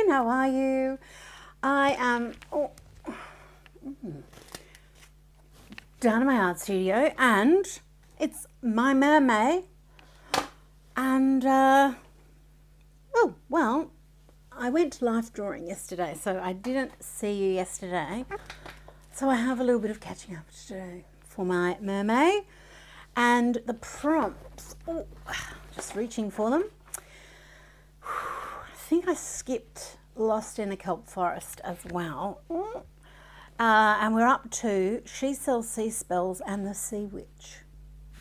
how are you? I am down in my art studio, and it's my MerMay, and oh well, I went to life drawing yesterday, so I didn't see you yesterday, so I have a little bit of catching up to do for my MerMay. And the prompts, just reaching for them. I think I skipped Lost in a Kelp Forest as well. And we're up to She Sells Sea Spells and the Sea Witch.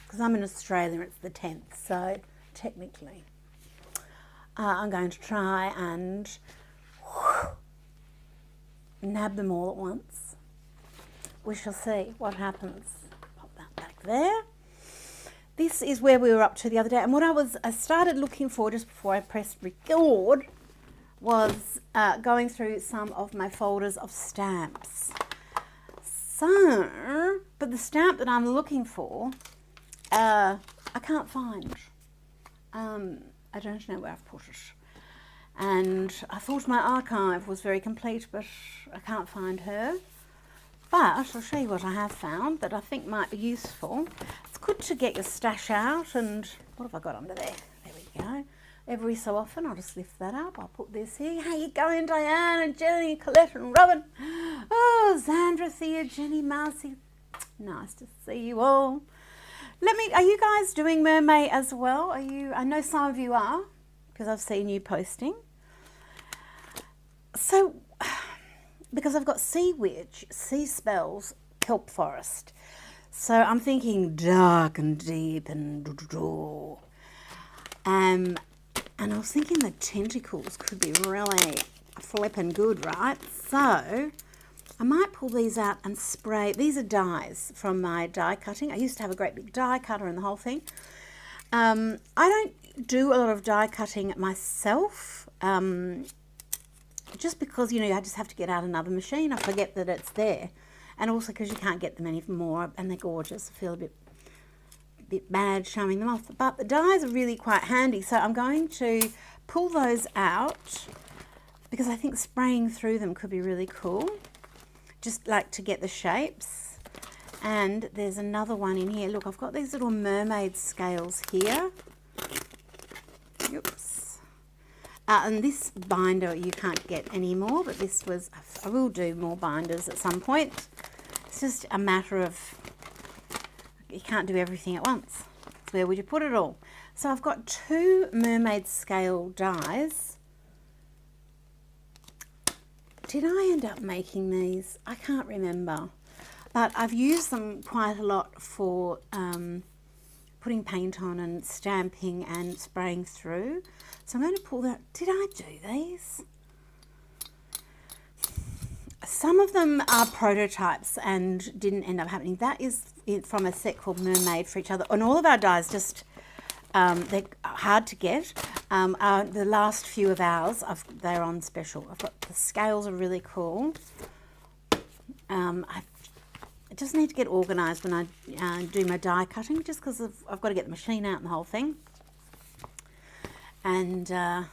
Because I'm in Australia, it's the 10th, so technically. I'm going to try and nab them all at once. We shall see what happens. Pop that back there. This is where we were up to the other day, and what I started looking for just before I pressed record was going through some of my folders of stamps. So, but the stamp that I'm looking for, I can't find. I don't know where I've put it. And I thought my archive was very complete, but I can't find her. But I'll show you what I have found that I think might be useful. It's good to get your stash out, and what have I got under there? There we go. Every so often I'll just lift that up. I'll put this here. How you going, Diane and Jenny, Colette and Robin? Oh, Zandra, Thea, Jenny, Marcy. Nice to see you all. Are you guys doing MerMay as well? Are you? I know some of you are, because I've seen you posting. So, because I've got Sea Witch, Sea Spells, Kelp Forest. So I'm thinking dark and deep and and I was thinking the tentacles could be really flipping good, right? So I might pull these out and spray. These are dyes from my die cutting. I used to have a great big die cutter and the whole thing. I don't do a lot of die cutting myself. Just because, you know, I just have to get out another machine. I forget that it's there. And also because you can't get them anymore, and they're gorgeous. I feel a bit bad showing them off. But the dies are really quite handy. So I'm going to pull those out because I think spraying through them could be really cool. Just like to get the shapes. And there's another one in here. Look, I've got these little mermaid scales here. Oops. And this binder you can't get anymore, but this was, I will do more binders at some point. It's just a matter of, you can't do everything at once. So where would you put it all? So I've got 2 mermaid scale dies. Did I end up making these? I can't remember. But I've used them quite a lot for putting paint on and stamping and spraying through. So I'm going to pull that. Did I do these? Some of them are prototypes and didn't end up happening. That is from a set called MerMade for Each Other. And all of our dies just, they're hard to get. The last few of ours, they're on special. I've got, the scales are really cool. I just need to get organised when I do my die cutting, just because I've got to get the machine out and the whole thing. And I'm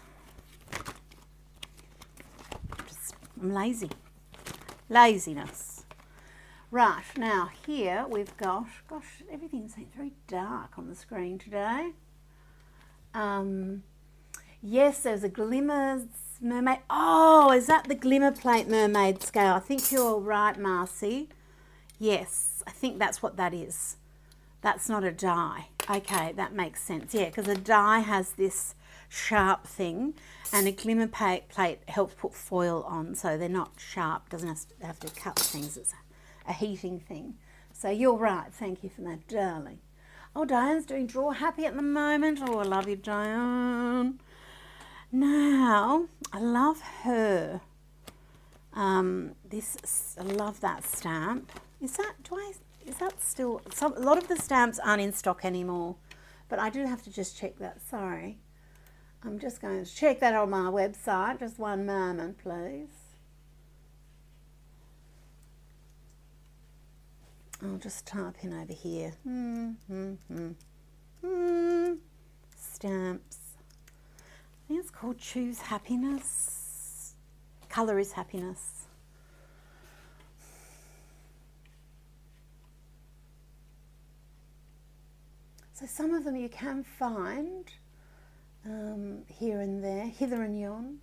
lazy. Laziness. Right, now here we've got, gosh, everything seems very dark on the screen today. Yes, there's a Glimmers Mermaid. Oh, is that the Glimmer Plate Mermaid scale? I think you're right, Marcy. Yes, I think that's what that is. That's not a die. Okay, that makes sense. Yeah, because a die has this sharp thing, and a glimmer plate helps put foil on, so they're not sharp. Doesn't have to cut things. It's a heating thing. So you're right. Thank you for that, darling. Oh, Diane's doing Draw Happy at the moment. Oh, I love you, Diane. Now, I love her. I love that stamp. Is that still, a lot of the stamps aren't in stock anymore, but I do have to just check that, sorry. I'm just going to check that on my website, just one moment please. I'll just type in over here. Stamps. I think it's called Choose Happiness. Colour is happiness. So some of them you can find here and there, hither and yon.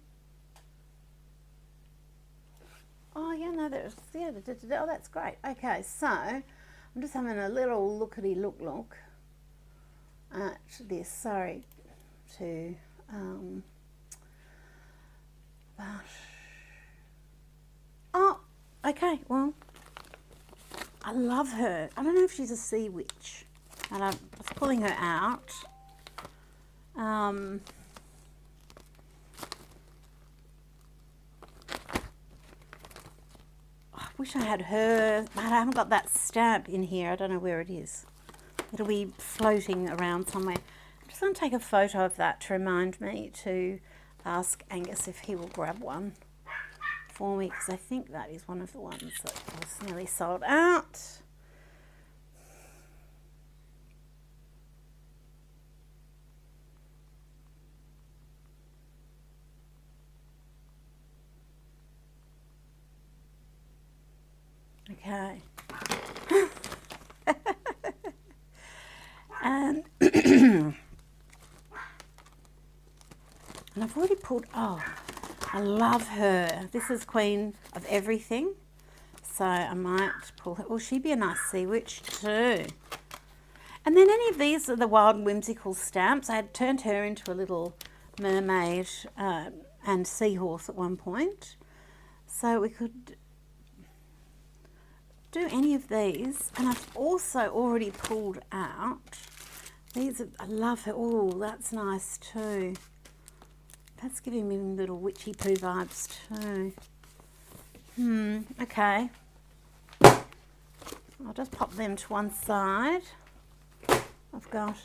Oh yeah, no, there's, yeah, oh, that's great. Okay, so I'm just having a little lookity look at this. Sorry to but oh, okay, well, I love her. I don't know if she's a sea witch, and I was pulling her out. I wish I had her, but I haven't got that stamp in here. I don't know where it is. It'll be floating around somewhere. I'm just going to take a photo of that to remind me to ask Angus if he will grab one for me, because I think that is one of the ones that was nearly sold out. Okay. And and I've already pulled, oh, I love her. This is Queen of Everything. So I might pull her. Will she be a nice sea witch too? And then any of these are the Wild and Whimsical stamps. I had turned her into a little mermaid and seahorse at one point. So we could do any of these. And I've also already pulled out these. I love her. Oh, that's nice too. That's giving me little witchy poo vibes too. Okay. I'll just pop them to one side. I've got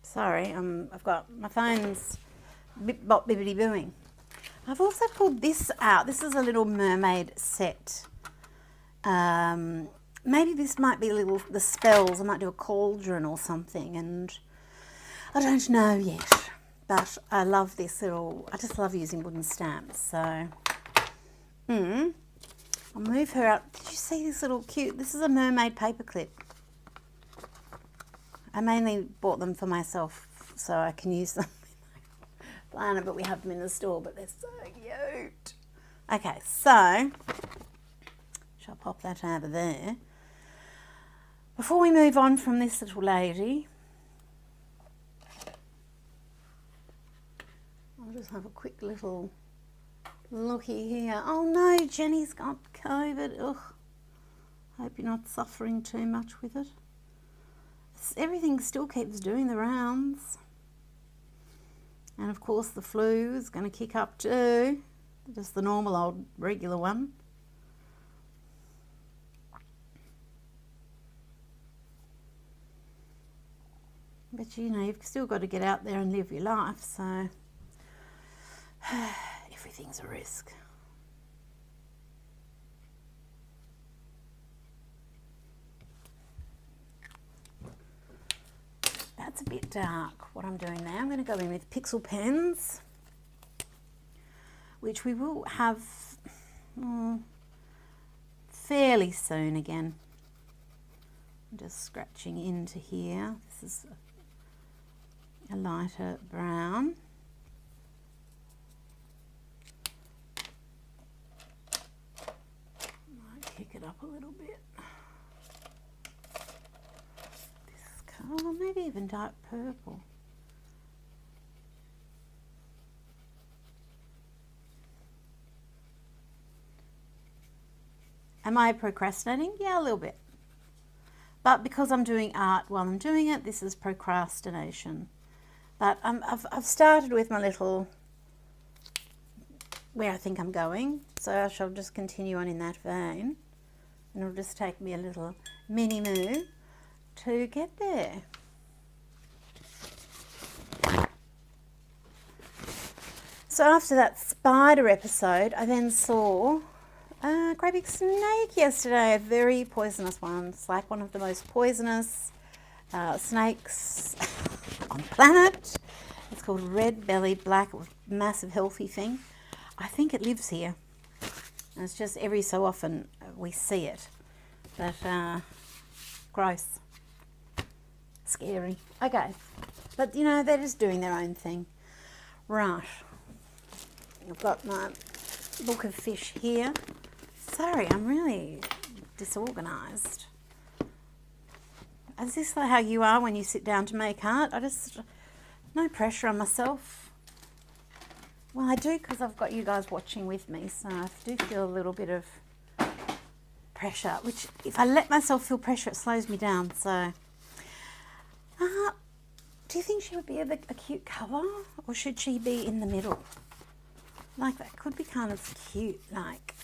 sorry, I've got my phone's bop bibbity booing. I've also pulled this out. This is a little mermaid set. Maybe this might be the spells. I might do a cauldron or something, and I don't know yet. But I love this little, I just love using wooden stamps. So, I'll move her out. Did you see this little cute, this is a mermaid paperclip. I mainly bought them for myself so I can use them in my planner, but we have them in the store, but they're so cute. Okay, so, shall pop that over there. Before we move on from this little lady, I'll just have a quick little looky here. Oh no, Jenny's got COVID. Ugh. Hope you're not suffering too much with it. Everything still keeps doing the rounds. And of course the flu is going to kick up too. Just the normal old regular one. But you know, you've still got to get out there and live your life, so everything's a risk. That's a bit dark, what I'm doing now. I'm going to go in with pixel pens, which we will have fairly soon again. I'm just scratching into here. This is a lighter brown. Might kick it up a little bit. This colour, maybe even dark purple. Am I procrastinating? Yeah, a little bit. But because I'm doing art while I'm doing it, this is procrastination. But I've started with my little, where I think I'm going. So I shall just continue on in that vein. And it'll just take me a little mini moo to get there. So after that spider episode, I then saw great big snake yesterday, a very poisonous one. It's like one of the most poisonous snakes on the planet. It's called red-bellied black, massive healthy thing. I think it lives here. And it's just every so often we see it. But gross. Scary. Okay. But you know, they're just doing their own thing. Right. I've got my book of fish here. Sorry, I'm really disorganised. Is this how you are when you sit down to make art? No pressure on myself. Well, I do because I've got you guys watching with me, so I do feel a little bit of pressure, which if I let myself feel pressure, it slows me down. So, do you think she would be a cute cover, or should she be in the middle? Like, that could be kind of cute, like,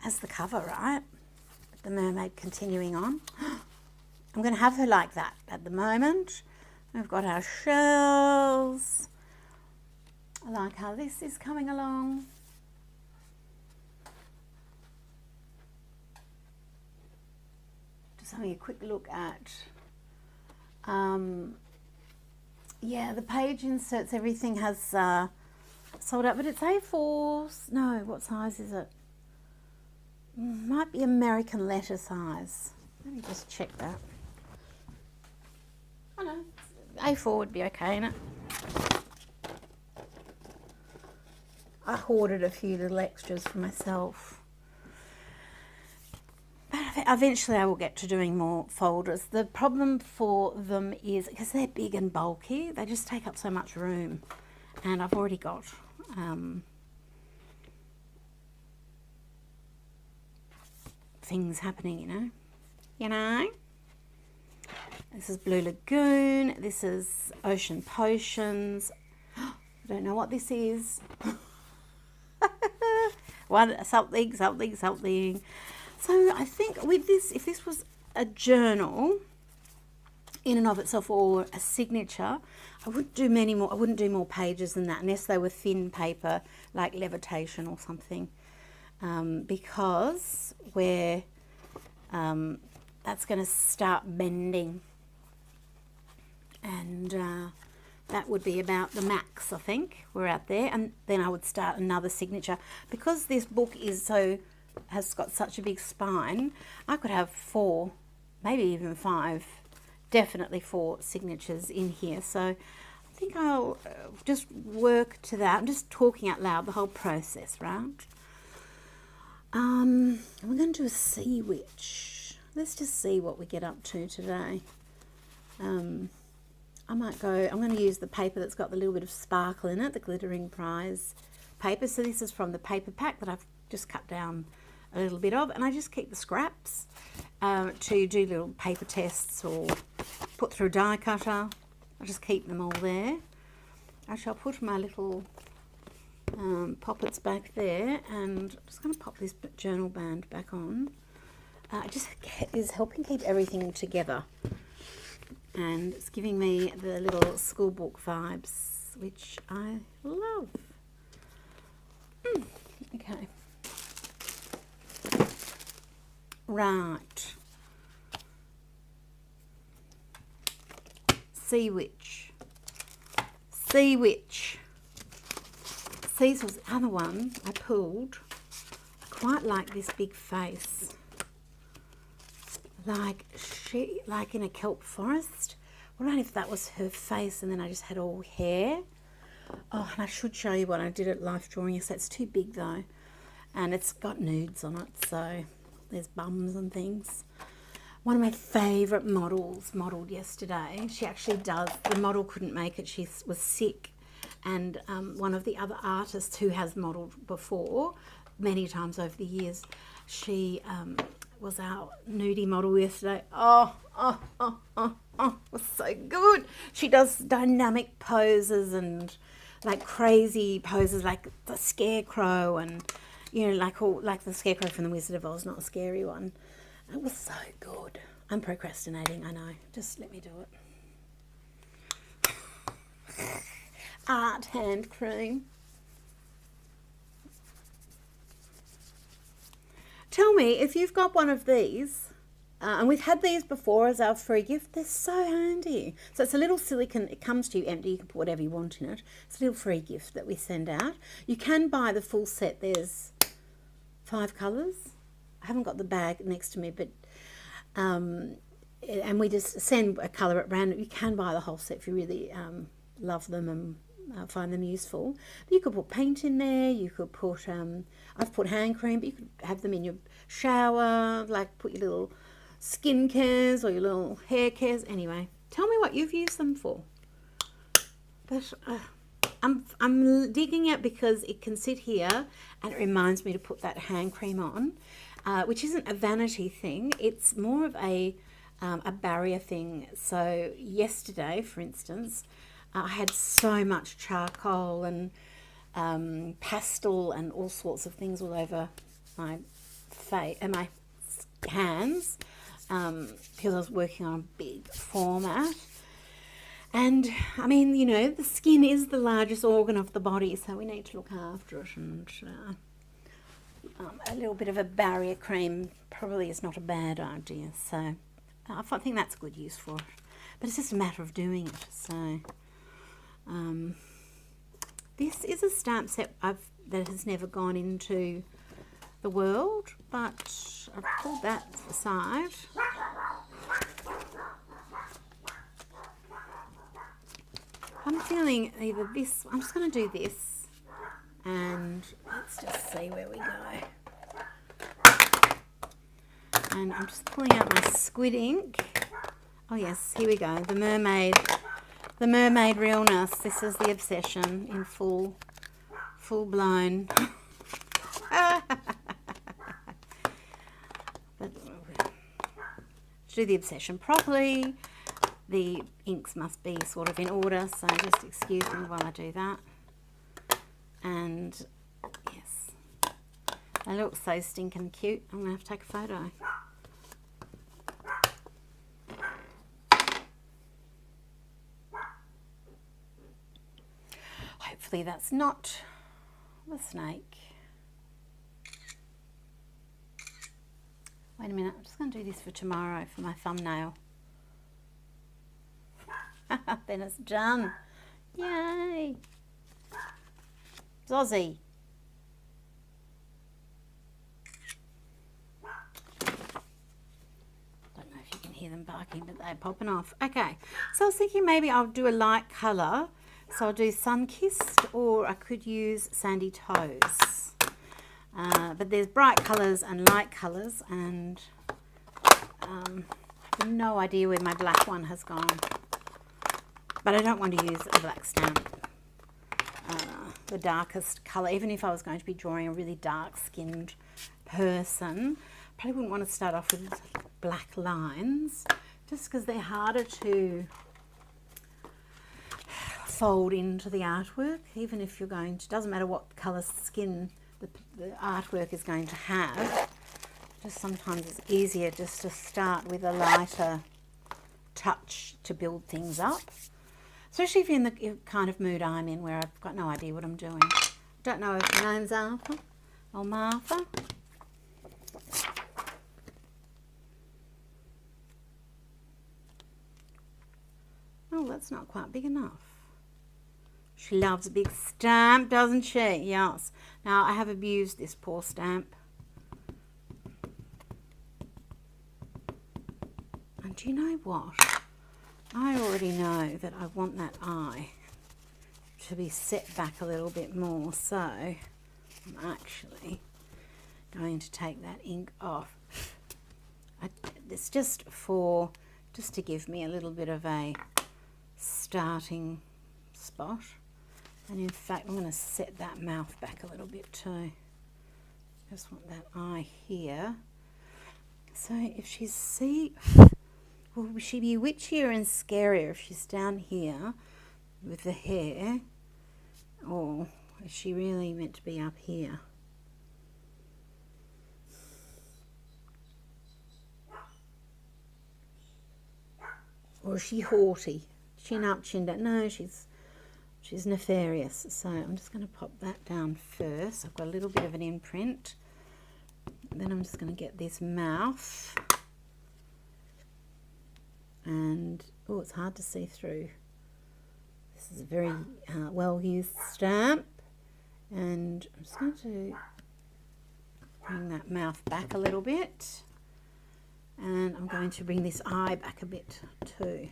as the cover, right? The mermaid continuing on. I'm going to have her like that at the moment. We've got our shells. I like how this is coming along. Just having a quick look at, yeah, the page inserts, everything has sold out, but it's A4s. No, what size is it? Might be American letter size. Let me just check that. Oh no, A4 would be okay, innit? I hoarded a few little extras for myself. But eventually I will get to doing more folders. The problem for them is, because they're big and bulky, they just take up so much room. And I've already got things happening, you know. This is Blue Lagoon. This is Ocean Potions. I don't know what this is. Something. So I think with this, if this was a journal in and of itself, or a signature, I wouldn't do many more. I wouldn't do more pages than that, unless they were thin paper, like Levitation or something, because that's going to start bending, and that would be about the max. I think we're out there, and then I would start another signature. Because this book has got such a big spine, I could have 4, maybe even 5, definitely 4 signatures in here. So I think I'll just work to that. I'm just talking out loud, the whole process, right? We're going to do a sea witch. Let's just see what we get up to today. I'm going to use the paper that's got the little bit of sparkle in it, the Glittering Prize paper. So this is from the paper pack that I've just cut down a little bit of, and I just keep the scraps to do little paper tests or put through a die cutter. I just keep them all there. I shall put my little poppets back there, and I'm just going to pop this journal band back on. It just is helping keep everything together, and it's giving me the little school book vibes, which I love. Okay. Right. Sea witch. Sea witch. These was the other one I pulled. I quite like this big face. Like in a kelp forest. I don't know if that was her face and then I just had all hair. Oh, and I should show you what I did at Life Drawing. Yes, it's too big though. And it's got nudes on it, so there's bums and things. One of my favourite models modelled yesterday. She actually does. The model couldn't make it. She was sick. And one of the other artists who has modelled before, many times over the years, she was our nudie model yesterday. Oh, was so good. She does dynamic poses and like crazy poses, like the scarecrow, and you know, like the scarecrow from the Wizard of Oz, not a scary one. It was so good. I'm procrastinating, I know. Just let me do it. Art hand cream. Tell me if you've got one of these, and we've had these before as our free gift. They're so handy. So it's a little silicone, it comes to you empty, you can put whatever you want in it. It's a little free gift that we send out. You can buy the full set. There's 5 colours. I haven't got the bag next to me, but and we just send a colour at random. You can buy the whole set if you really love them and find them useful. But you could put paint in there, you could put, I've put hand cream, but you could have them in your shower, like put your little skin cares or your little hair cares. Anyway, tell me what you've used them for. But I'm digging it because it can sit here and it reminds me to put that hand cream on, which isn't a vanity thing, it's more of a barrier thing. So yesterday, for instance, I had so much charcoal and pastel and all sorts of things all over my face and my hands because I was working on a big format. And I mean, you know, the skin is the largest organ of the body, so we need to look after it, and a little bit of a barrier cream probably is not a bad idea. So I think that's good use for it, but it's just a matter of doing it. So this is a stamp set that has never gone into the world, but I've pulled that aside. I'm feeling either this, I'm just going to do this, and let's just see where we go. And I'm just pulling out my squid ink. Oh yes, here we go, the mermaid realness. This is the obsession in full blown. But to do the obsession properly, the inks must be sort of in order, so just excuse me while I do that. And yes, they look so stinking cute. I'm going to have to take a photo. Hopefully that's not the snake. Wait a minute, I'm just going to do this for tomorrow for my thumbnail. Then it's done. Yay! Zozzy. Don't know if you can hear them barking, but they're popping off. Okay, so I was thinking maybe I'll do a light colour. So I'll do Sun-Kissed, or I could use Sandy Toes. But there's bright colours and light colours, and I have no idea where my black one has gone. But I don't want to use a black stamp, the darkest colour. Even if I was going to be drawing a really dark-skinned person, probably wouldn't want to start off with black lines, just because they're harder to fold into the artwork. Even if you're going to, doesn't matter what colour skin the artwork is going to have, just sometimes it's easier just to start with a lighter touch to build things up. Especially if you're in the kind of mood I'm in, where I've got no idea what I'm doing. Don't know if her name's Arthur or Martha. Oh, that's not quite big enough. She loves a big stamp, doesn't she? Yes. Now, I have abused this poor stamp. And do you know what? I already know that I want that eye to be set back a little bit more, so I'm actually going to take that ink off. It's just to give me a little bit of a starting spot. And in fact, I'm going to set that mouth back a little bit too. Just want that eye here. So if she's will she be witchier and scarier if she's down here with the hair, or is she really meant to be up here? Or is she haughty? Chin up, chin down. No, she's nefarious. So I'm just going to pop that down first. I've got a little bit of an imprint. then I'm just going to get this mouth, and oh, it's hard to see through. This is a very well used stamp, and I'm just going to bring that mouth back a little bit, and I'm going to bring this eye back a bit too,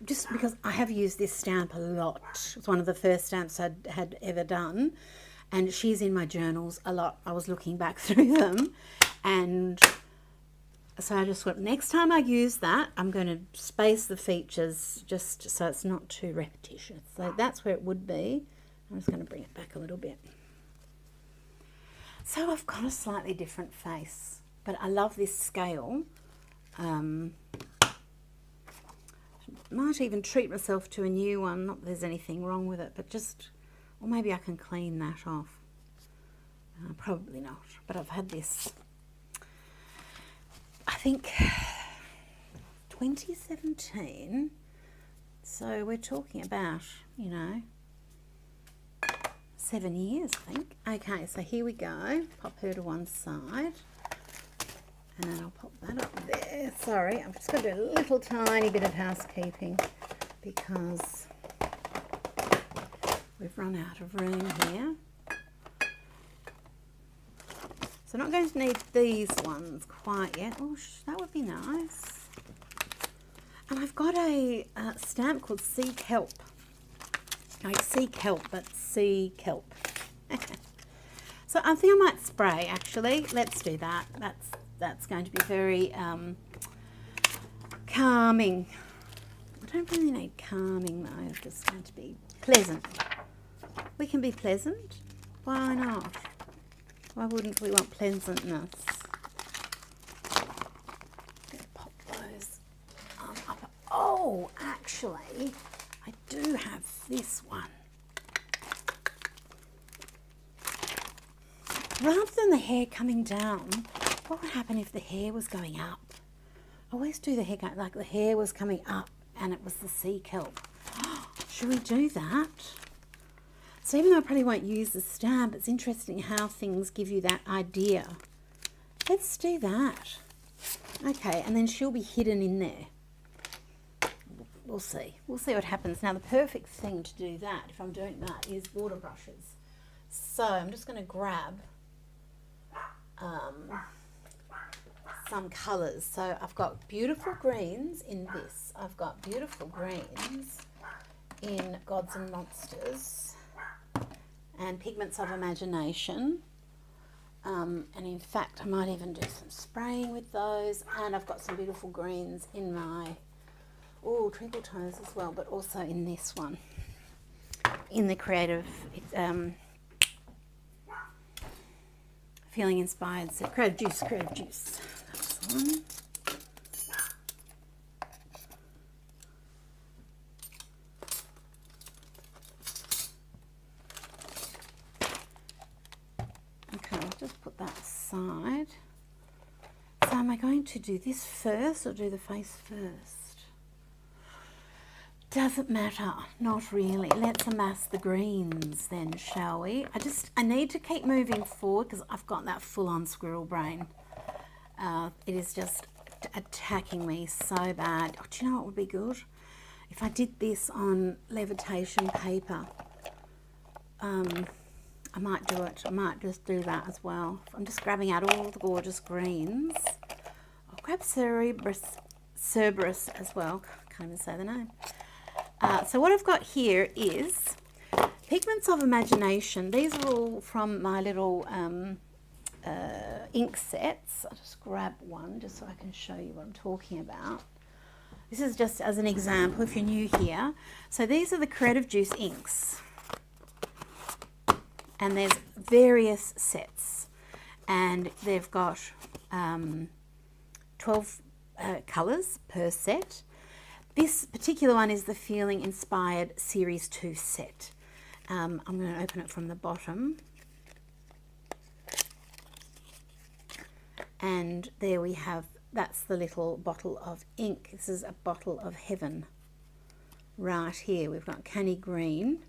just because I have used this stamp a lot. It's one of the first stamps I had ever done, and she's in my journals a lot. I was looking back through them, and so I just thought next time I use that, I'm going to space the features just so it's not too repetitious. So that's where it would be. I'm just going to bring it back a little bit. So I've got a slightly different face, but I love this scale. Might even treat myself to a new one. Not that there's anything wrong with it, but just, or maybe I can clean that off. Probably not, but I've had this, I think 2017, so we're talking about, you know, 7 years, I think. Okay, so here we go. Pop her to one side, and then I'll pop that up there. Sorry, I'm just going to do a little tiny bit of housekeeping because we've run out of room here. So I'm not going to need these ones quite yet. Oh, that would be nice. And I've got a stamp called Sea Kelp. Like sea kelp, but sea kelp. So I think I might spray, actually. Let's do that. That's going to be very calming. I don't really need calming though. It's just going to be pleasant. We can be pleasant. Why not? Why wouldn't we want pleasantness? Pop those up. Oh, actually, I do have this one. Rather than the hair coming down, what would happen if the hair was going up? I always do the hair like the hair was coming up and it was the sea kelp. Should we do that? So even though I probably won't use the stamp, it's interesting how things give you that idea. Let's do that. Okay, and then she'll be hidden in there. We'll see. We'll see what happens. Now the perfect thing to do that, if I'm doing that, is water brushes. So I'm just going to grab some colours. So I've got beautiful greens in this. I've got beautiful greens in Gods and Monsters and Pigments of Imagination. And in fact, I might even do some spraying with those. And I've got some beautiful greens in my Twinkle Toes as well, but also in this one, in the Creative Feeling Inspired, so Creative Juice. That's the one. Okay, I'll just put that aside. So am I going to do this first or do the face first? Doesn't matter, not really. Let's amass the greens then, shall we? I need to keep moving forward because I've got that full-on squirrel brain. It is just attacking me so bad. Oh, do you know what would be good? If I did this on levitation paper, I might do it. I might just do that as well. I'm just grabbing out all the gorgeous greens. I'll grab Cerberus as well. Can't even say the name. So what I've got here is Pigments of Imagination. These are all from my little ink sets. I'll just grab one just so I can show you what I'm talking about. This is just as an example if you're new here. So these are the Creative Juice inks. And there's various sets. And they've got 12 colours per set. This particular one is the Feeling Inspired Series 2 set. I'm going to open it from the bottom. And there we have, that's the little bottle of ink. This is a bottle of heaven. Right here we've got Canny Green.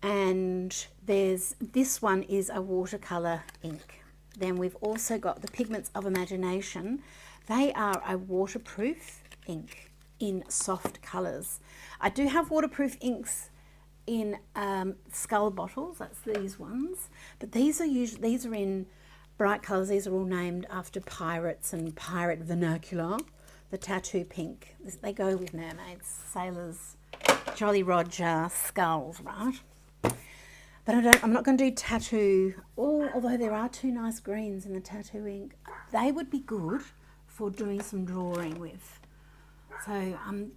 And this one is a watercolor ink. Then we've also got the Pigments of Imagination. They are a waterproof ink in soft colors. I do have waterproof inks in skull bottles, that's these ones, but these are in bright colors. These are all named after pirates and pirate vernacular. The tattoo pink, they go with mermaids, sailors, Jolly Roger, skulls, right? But I'm not going to do tattoo, although there are two nice greens in the tattoo ink. They would be good for doing some drawing with. So I'm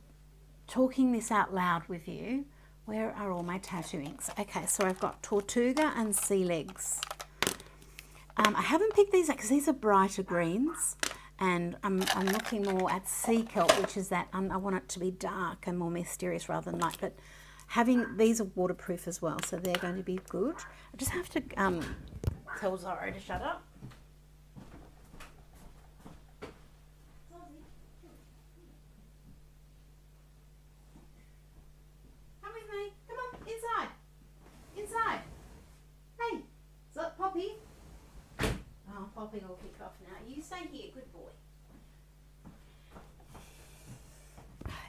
talking this out loud with you. Where are all my tattoo inks? Okay, so I've got Tortuga and Sea Legs. I haven't picked these out because these are brighter greens, and I'm looking more at Sea Kelp, which is that I want it to be dark and more mysterious rather than light. But these are waterproof as well, so they're going to be good. I just have to tell Zorro to shut up. Come with me. Come on, inside. Inside. Hey, is that Poppy? Oh, Poppy will kick off now. You stay here, good boy.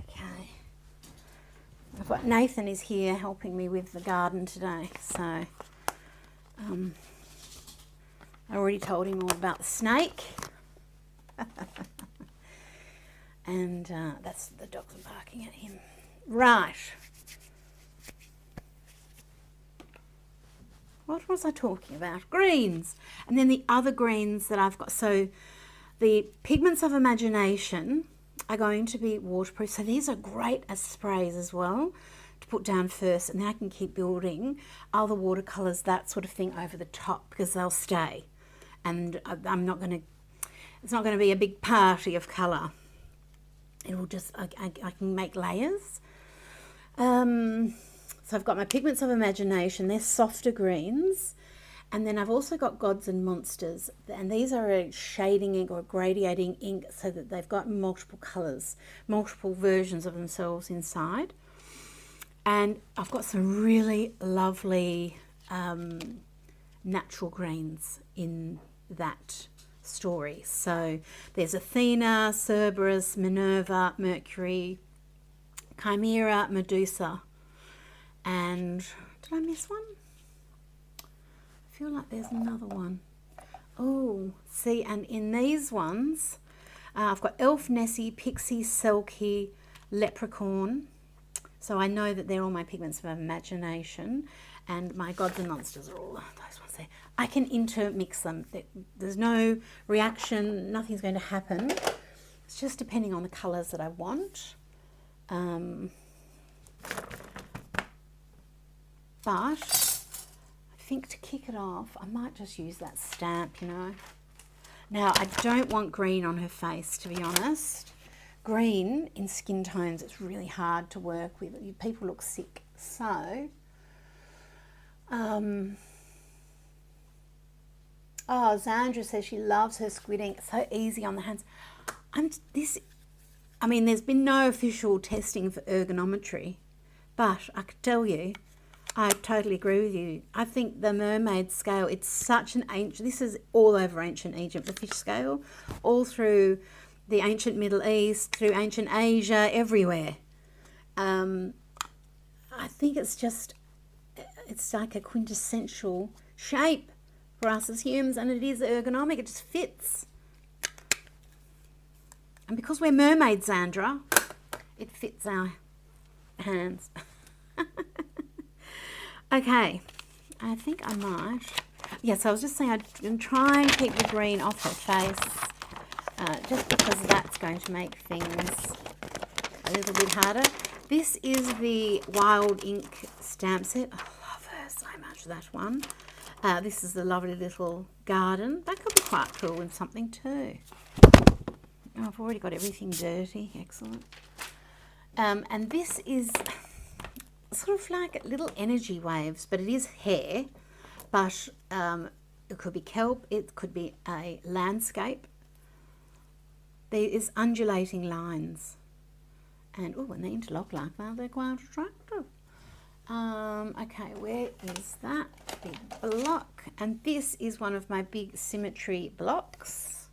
Okay. But Nathan is here helping me with the garden today, so I already told him all about the snake. And that's the dogs are barking at him. Right. What was I talking about? Greens. And then the other greens that I've got. So the Pigments of Imagination are going to be waterproof. So these are great as sprays as well to put down first, and then I can keep building other watercolors, that sort of thing, over the top, because they'll stay. And I'm not going to, it's not going to be a big party of color. It will just, I can make layers. So I've got my Pigments of Imagination. They're softer greens. And then I've also got Gods and Monsters, and these are a shading ink or a gradiating ink, so that they've got multiple colours, multiple versions of themselves inside. And I've got some really lovely natural greens in that story. So there's Athena, Cerberus, Minerva, Mercury, Chimera, Medusa, and did I miss one? I feel like there's another one. Oh, see, and in these ones, I've got Elf, Nessie, Pixie, Selkie, Leprechaun. So I know that they're all my Pigments of Imagination, and my Gods and Monsters are all those ones there. I can intermix them. There's no reaction, nothing's going to happen. It's just depending on the colours that I want. But I think to kick it off, I might just use that stamp, you know. Now, I don't want green on her face, to be honest. Green in skin tones, it's really hard to work with. People look sick. So, oh, Zandra says she loves her squid ink. So easy on the hands. I mean, there's been no official testing for ergonometry, but I could tell you, I totally agree with you. I think the mermaid scale, it's such an ancient, this is all over ancient Egypt, the fish scale, all through the ancient Middle East, through ancient Asia, everywhere. I think it's like a quintessential shape for us as humans, and it is ergonomic, it just fits. And because we're mermaids, Sandra, it fits our hands. Okay, I think I might. Yes, I was just saying I'm going to try and keep the green off her face, just because that's going to make things a little bit harder. This is the Wild Ink stamp set. I love her so much, that one. This is the lovely little garden. That could be quite cool with something too. Oh, I've already got everything dirty. Excellent. And this is sort of like little energy waves, but it is hair, but it could be kelp, it could be a landscape. There is undulating lines, and oh, when they interlock like that, they're quite attractive. Okay, where is that big block? And this is one of my big symmetry blocks.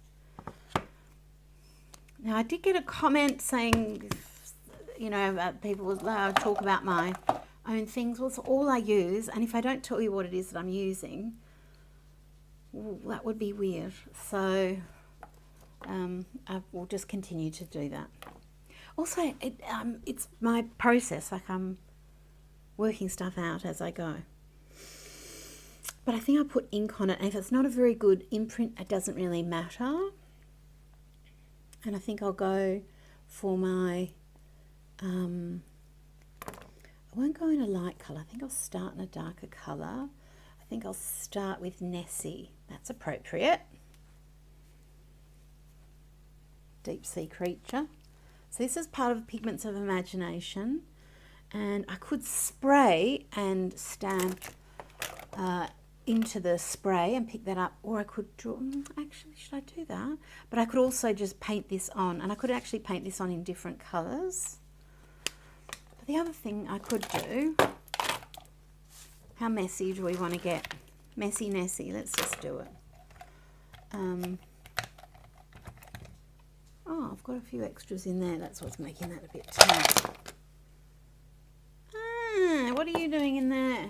Now I did get a comment saying, you know, people will talk about my own things. Well, it's all I use, and if I don't tell you what it is that I'm using, well, that would be weird. So I will just continue to do that. Also, it's my process, like I'm working stuff out as I go. But I think I put ink on it, and if it's not a very good imprint, it doesn't really matter. And I think I'll go for my, I won't go in a light colour. I think I'll start in a darker colour. I think I'll start with Nessie. That's appropriate. Deep Sea Creature. So this is part of Pigments of Imagination. And I could spray and stamp into the spray and pick that up, or I could draw, actually should I do that? But I could also just paint this on, and I could actually paint this on in different colours. But the other thing I could do, how messy do we want to get? Messy Nessie, let's just do it. Oh, I've got a few extras in there, that's what's making that a bit tight. What are you doing in there?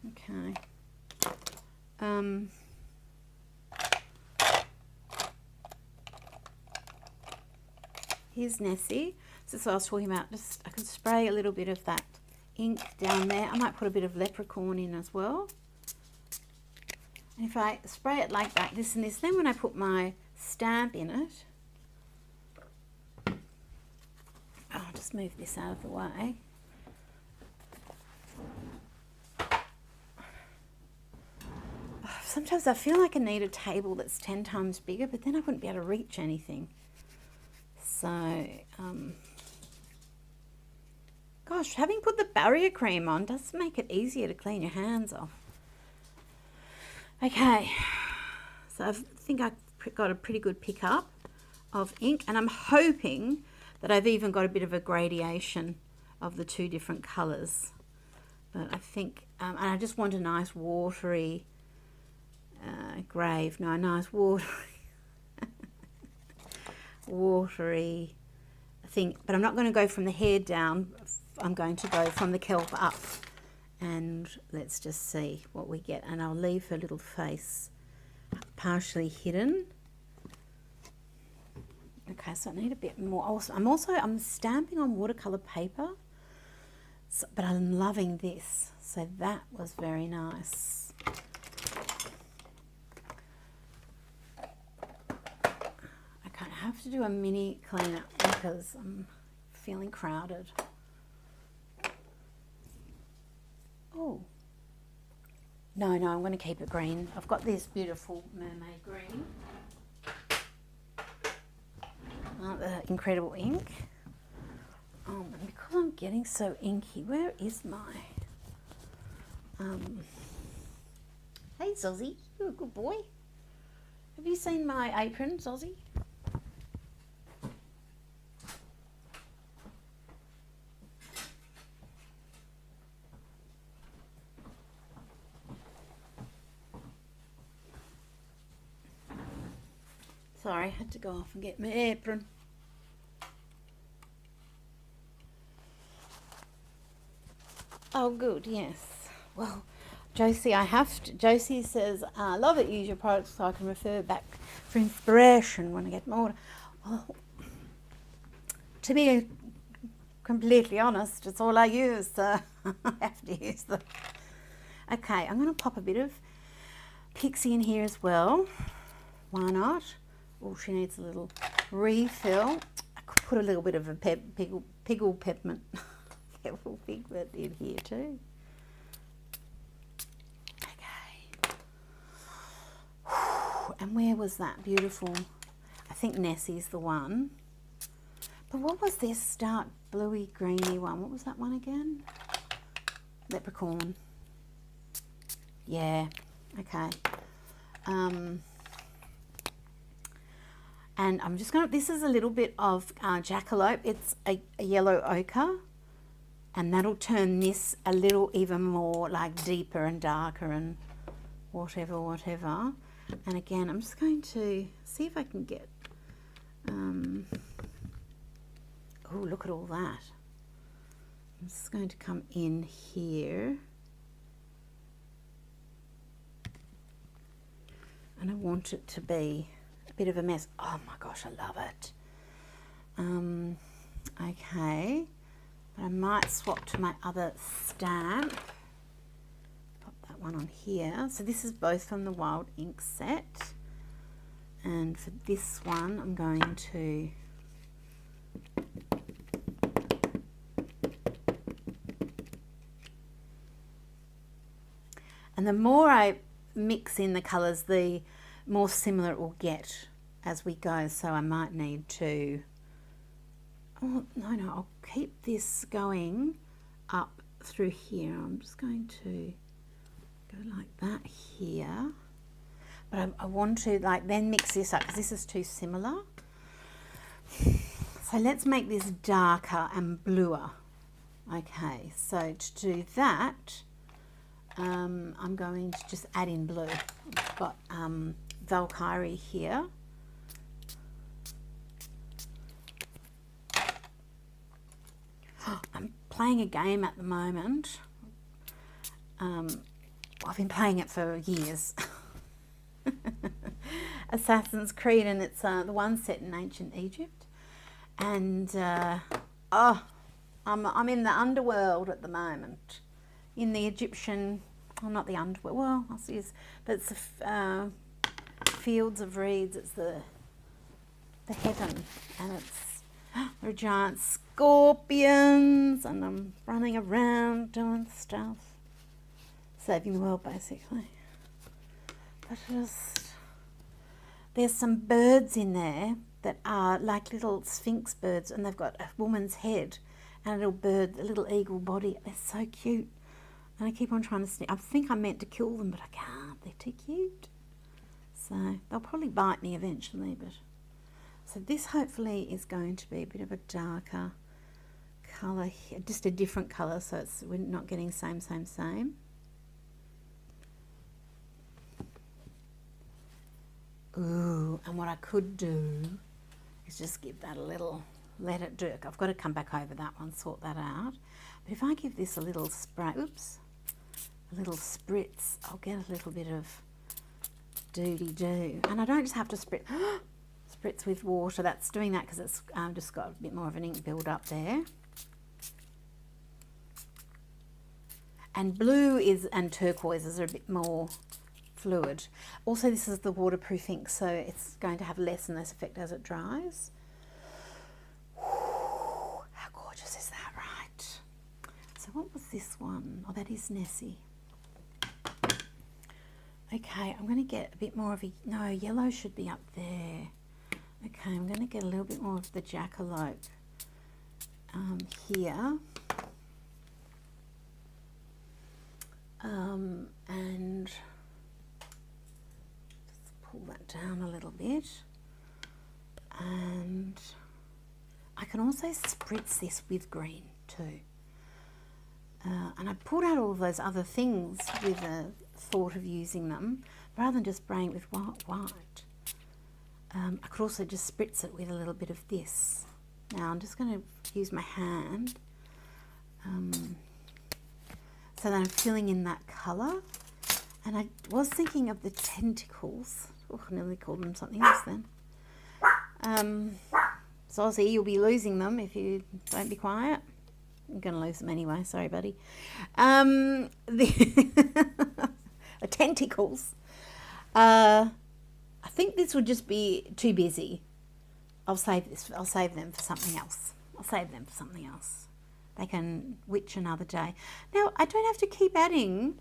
Okay. Here's Nessie. So this is what I was talking about. Just I can spray a little bit of that ink down there. I might put a bit of leprechaun in as well. And if I spray it like that, this and this, then when I put my stamp in it, I'll just move this out of the way. Sometimes I feel like I need a table that's 10 times bigger, but then I wouldn't be able to reach anything. So, gosh, having put the barrier cream on does make it easier to clean your hands off. Okay, so I think I got a pretty good pickup of ink, and I'm hoping that I've even got a bit of a gradation of the two different colours. But I think, and I just want a nice watery grave, no, a nice watery thing, but I'm not going to go from the hair down, I'm going to go from the kelp up, and let's just see what we get. And I'll leave her little face partially hidden. Okay, so I need a bit more. I'm stamping on watercolor paper, so, but I'm loving this, so that was very nice. I have to do a mini cleanup because I'm feeling crowded. Oh, no, I'm going to keep it green. I've got this beautiful MerMay green. The incredible ink. Oh, and because I'm getting so inky, where is my... Hey, Zozzy, you're a good boy. Have you seen my apron, Zozzy? Sorry, I had to go off and get my apron. Oh, good, yes. Well, Josie, Josie says, I love it, use your products so I can refer back for inspiration when I get more. Well, to be completely honest, it's all I use, so I have to use them. Okay, I'm going to pop a bit of Pixie in here as well. Why not? Oh, she needs a little refill. I could put a little bit of a piggle peppermint pigment in here too. Okay. And where was that beautiful? I think Nessie's the one. But what was this dark bluey greeny one? What was that one again? Leprechaun. Yeah. Okay. And I'm just going to, this is a little bit of jackalope. It's a yellow ochre. and that'll turn this a little even more like deeper and darker and whatever. And again, I'm just going to see if I can get, oh, look at all that. I'm just going to come in here, and I want it to be a bit of a mess. Oh my gosh, I love it. Okay, but I might swap to my other stamp. Pop that one on here. So this is both from the Wild Ink set, and for this one I'm going to and the more I mix in the colours, the more similar it will get as we go. So I might need to, oh no, I'll keep this going up through here. I'm just going to go like that here, but I want to like then mix this up because this is too similar. So let's make this darker and bluer. Okay, so to do that, I'm going to just add in blue. I've got Valkyrie here. I'm playing a game at the moment. I've been playing it for years. Assassin's Creed, and it's the one set in ancient Egypt. And oh, I'm in the underworld at the moment. In the Egyptian, well, not the underworld, well, I see, but it's the fields of reeds. It's the heaven, and it's there are giant scorpions, and I'm running around doing stuff, saving the world basically. But just there's some birds in there that are like little sphinx birds, and they've got a woman's head and a little bird, a little eagle body. They're so cute. And I keep on trying to sneak. I think I meant to kill them, but I can't. They're too cute. So they'll probably bite me eventually. But so this hopefully is going to be a bit of a darker colour here, just a different colour, so it's we're not getting same. Ooh, and what I could do is just give that a little, let it do. I've got to come back over that one, sort that out. But if I give this a little spray, oops, a little spritz, I'll get a little bit of doody-doo. And I don't just have to spritz with water. That's doing that because it's just got a bit more of an ink build up there. And blue is, and turquoises are a bit more fluid. Also, this is the waterproof ink, so it's going to have less and less effect as it dries. Whew, how gorgeous is that, right? So what was this one? Oh, that is Nessie. Okay, I'm going to get a bit more of a, no, yellow should be up there. Okay, I'm going to get a little bit more of the jackalope here. And just pull that down a little bit. And I can also spritz this with green too. And I pulled out all of those other things with a thought of using them rather than just spraying it with white. I could also just spritz it with a little bit of this. Now I'm just going to use my hand so that I'm filling in that colour. And I was thinking of the tentacles. Oh, I nearly called them something else then. So Ozzy, you'll be losing them if you don't be quiet. I'm going to lose them anyway. Sorry, buddy. The tentacles. I think this would just be too busy. I'll save this. I'll save them for something else. They can witch another day. Now, I don't have to keep adding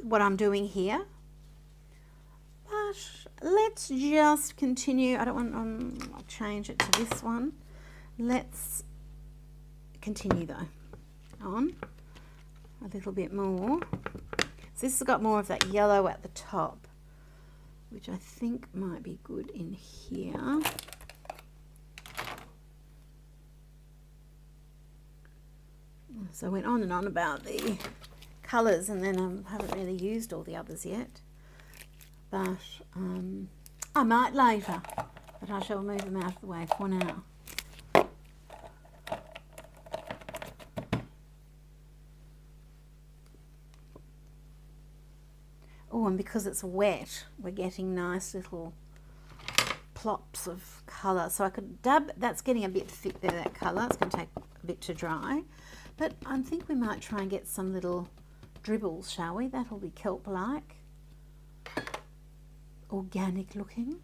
what I'm doing here. But let's just continue. I don't want, I'll change it to this one. Let's continue though. On a little bit more. So this has got more of that yellow at the top, which I think might be good in here. So I went on and on about the colours, and then I haven't really used all the others yet. But I might later, but I shall move them out of the way for now. Oh, and because it's wet, we're getting nice little plops of colour. So I could dab, that's getting a bit thick there, that colour. It's going to take a bit to dry. But I think we might try and get some little dribbles, shall we? That'll be kelp-like. Organic looking.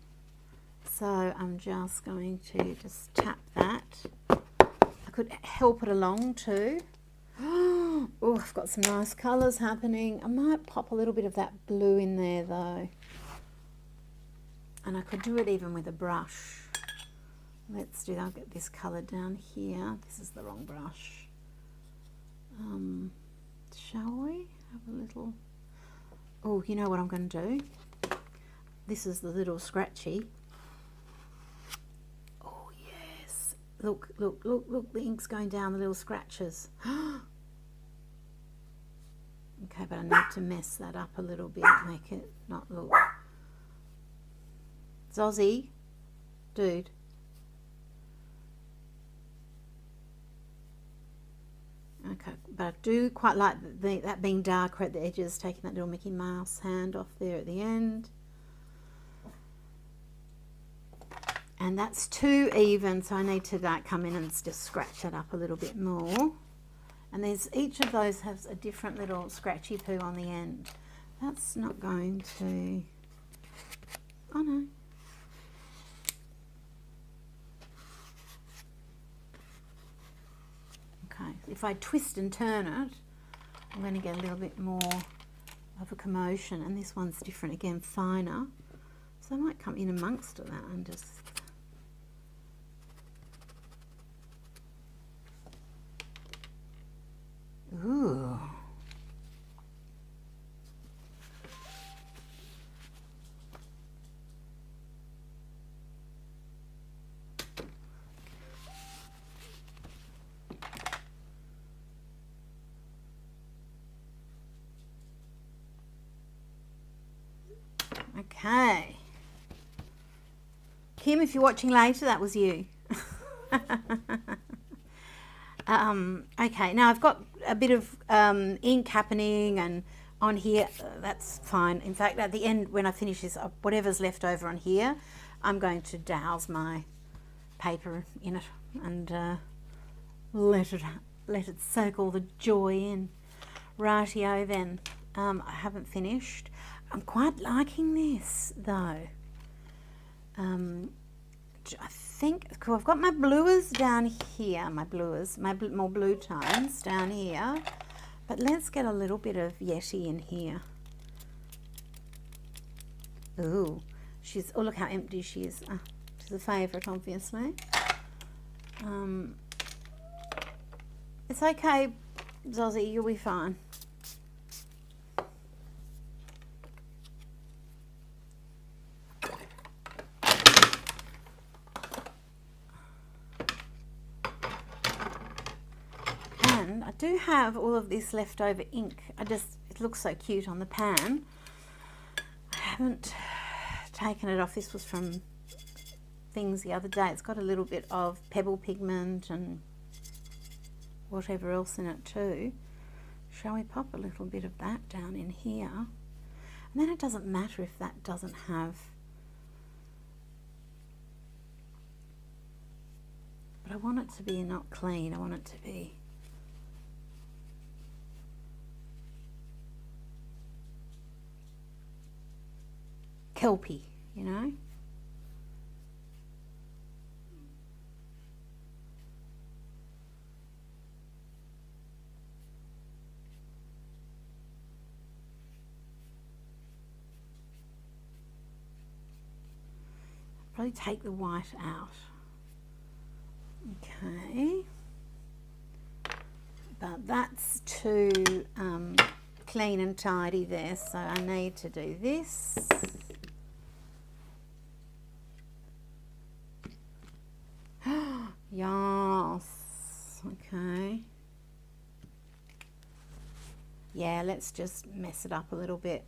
So I'm just going to just tap that. I could help it along too. Oh, I've got some nice colours happening. I might pop a little bit of that blue in there though. And I could do it even with a brush. Let's do that. I'll get this colour down here. This is the wrong brush. Shall we have a little... Oh, you know what I'm going to do? This is the little scratchy. Oh, yes. Look, look, look, look. The ink's going down the little scratches. Okay, but I need to mess that up a little bit, make it not look... Zozzy, dude. Okay, but I do quite like that being darker at the edges, taking that little Mickey Mouse hand off there at the end. And that's too even, so I need to like come in and just scratch it up a little bit more. And there's each of those has a different little scratchy poo on the end. That's not going to... Oh no. Okay, if I twist and turn it, I'm going to get a little bit more of a commotion, and this one's different again, finer. So I might come in amongst that and just... Ooh. Okay. Kim, if you're watching later, that was you. Okay, now I've got a bit of ink happening and on here, that's fine. In fact, at the end, when I finish this, whatever's left over on here, I'm going to douse my paper in it and let it soak all the joy in. Rightio then. I haven't finished. I'm quite liking this though. I think I've got my bluers down here, my more blue tones down here, but let's get a little bit of Yeti in here. Ooh, oh look how empty she is. She's a favourite, obviously. It's okay, Zozzy, you'll be fine. I do have all of this leftover ink. It looks so cute on the pan. I haven't taken it off. This was from things the other day. It's got a little bit of pebble pigment and whatever else in it too. Shall we pop a little bit of that down in here? And then it doesn't matter if that doesn't have... But I want it to be not clean. I want it to be... kelpy, you know. Probably take the white out. Okay, but that's too clean and tidy there, so I need to do this. Yes, okay. Yeah, let's just mess it up a little bit.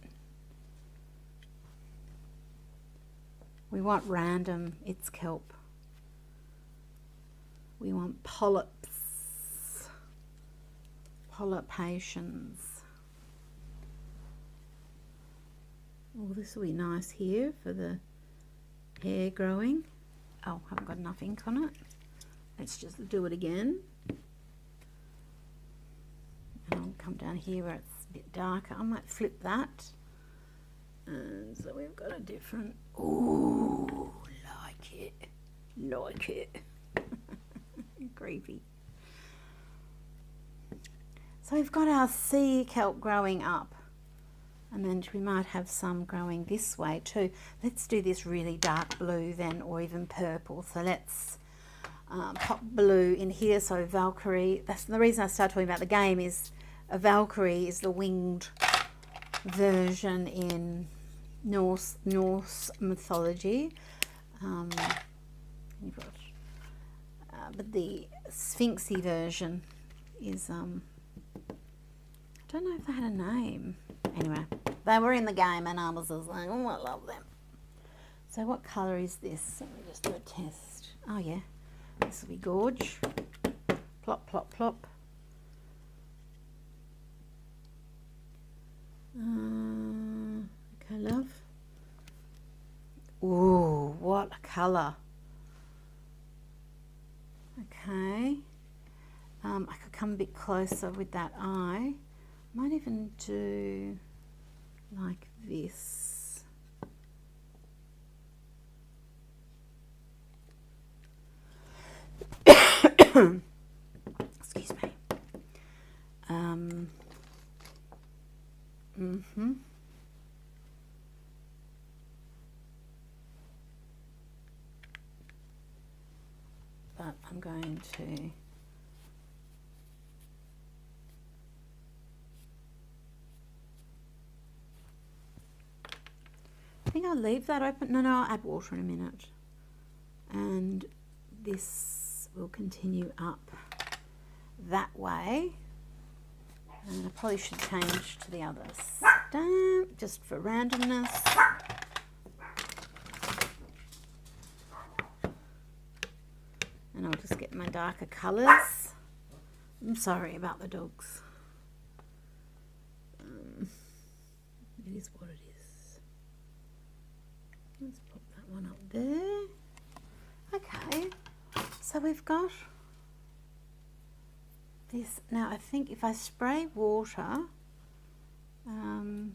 We want random, it's kelp. We want polyps, polypations. Oh, this will be nice here for the hair growing. Oh, haven't got enough ink on it. Let's just do it again. And I'll come down here where it's a bit darker. I might flip that. And so we've got a different, ooh, like it, like it. Creepy. So we've got our sea kelp growing up, and then we might have some growing this way too. Let's do this really dark blue then, or even purple. So let's pop blue in here. So Valkyrie, that's the reason I started talking about the game, is a Valkyrie is the winged version in Norse mythology. You've got, but the Sphinxy version is, I don't know if they had a name. Anyway, they were in the game and I was just like, oh, I love them. So what colour is this? Let me just do a test. Oh yeah, this will be gorge. Plop, plop, plop. Okay, love. Ooh, what a colour. Okay. I could come a bit closer with that eye. Might even do like this. Excuse me. But I'm going to I think I'll leave that open. No, I'll add water in a minute. And this will continue up that way. And I probably should change to the other stamp just for randomness. And I'll just get my darker colours. I'm sorry about the dogs. It is what it is. Let's pop that one up there. Okay, so we've got this. Now I think if I spray water, I'm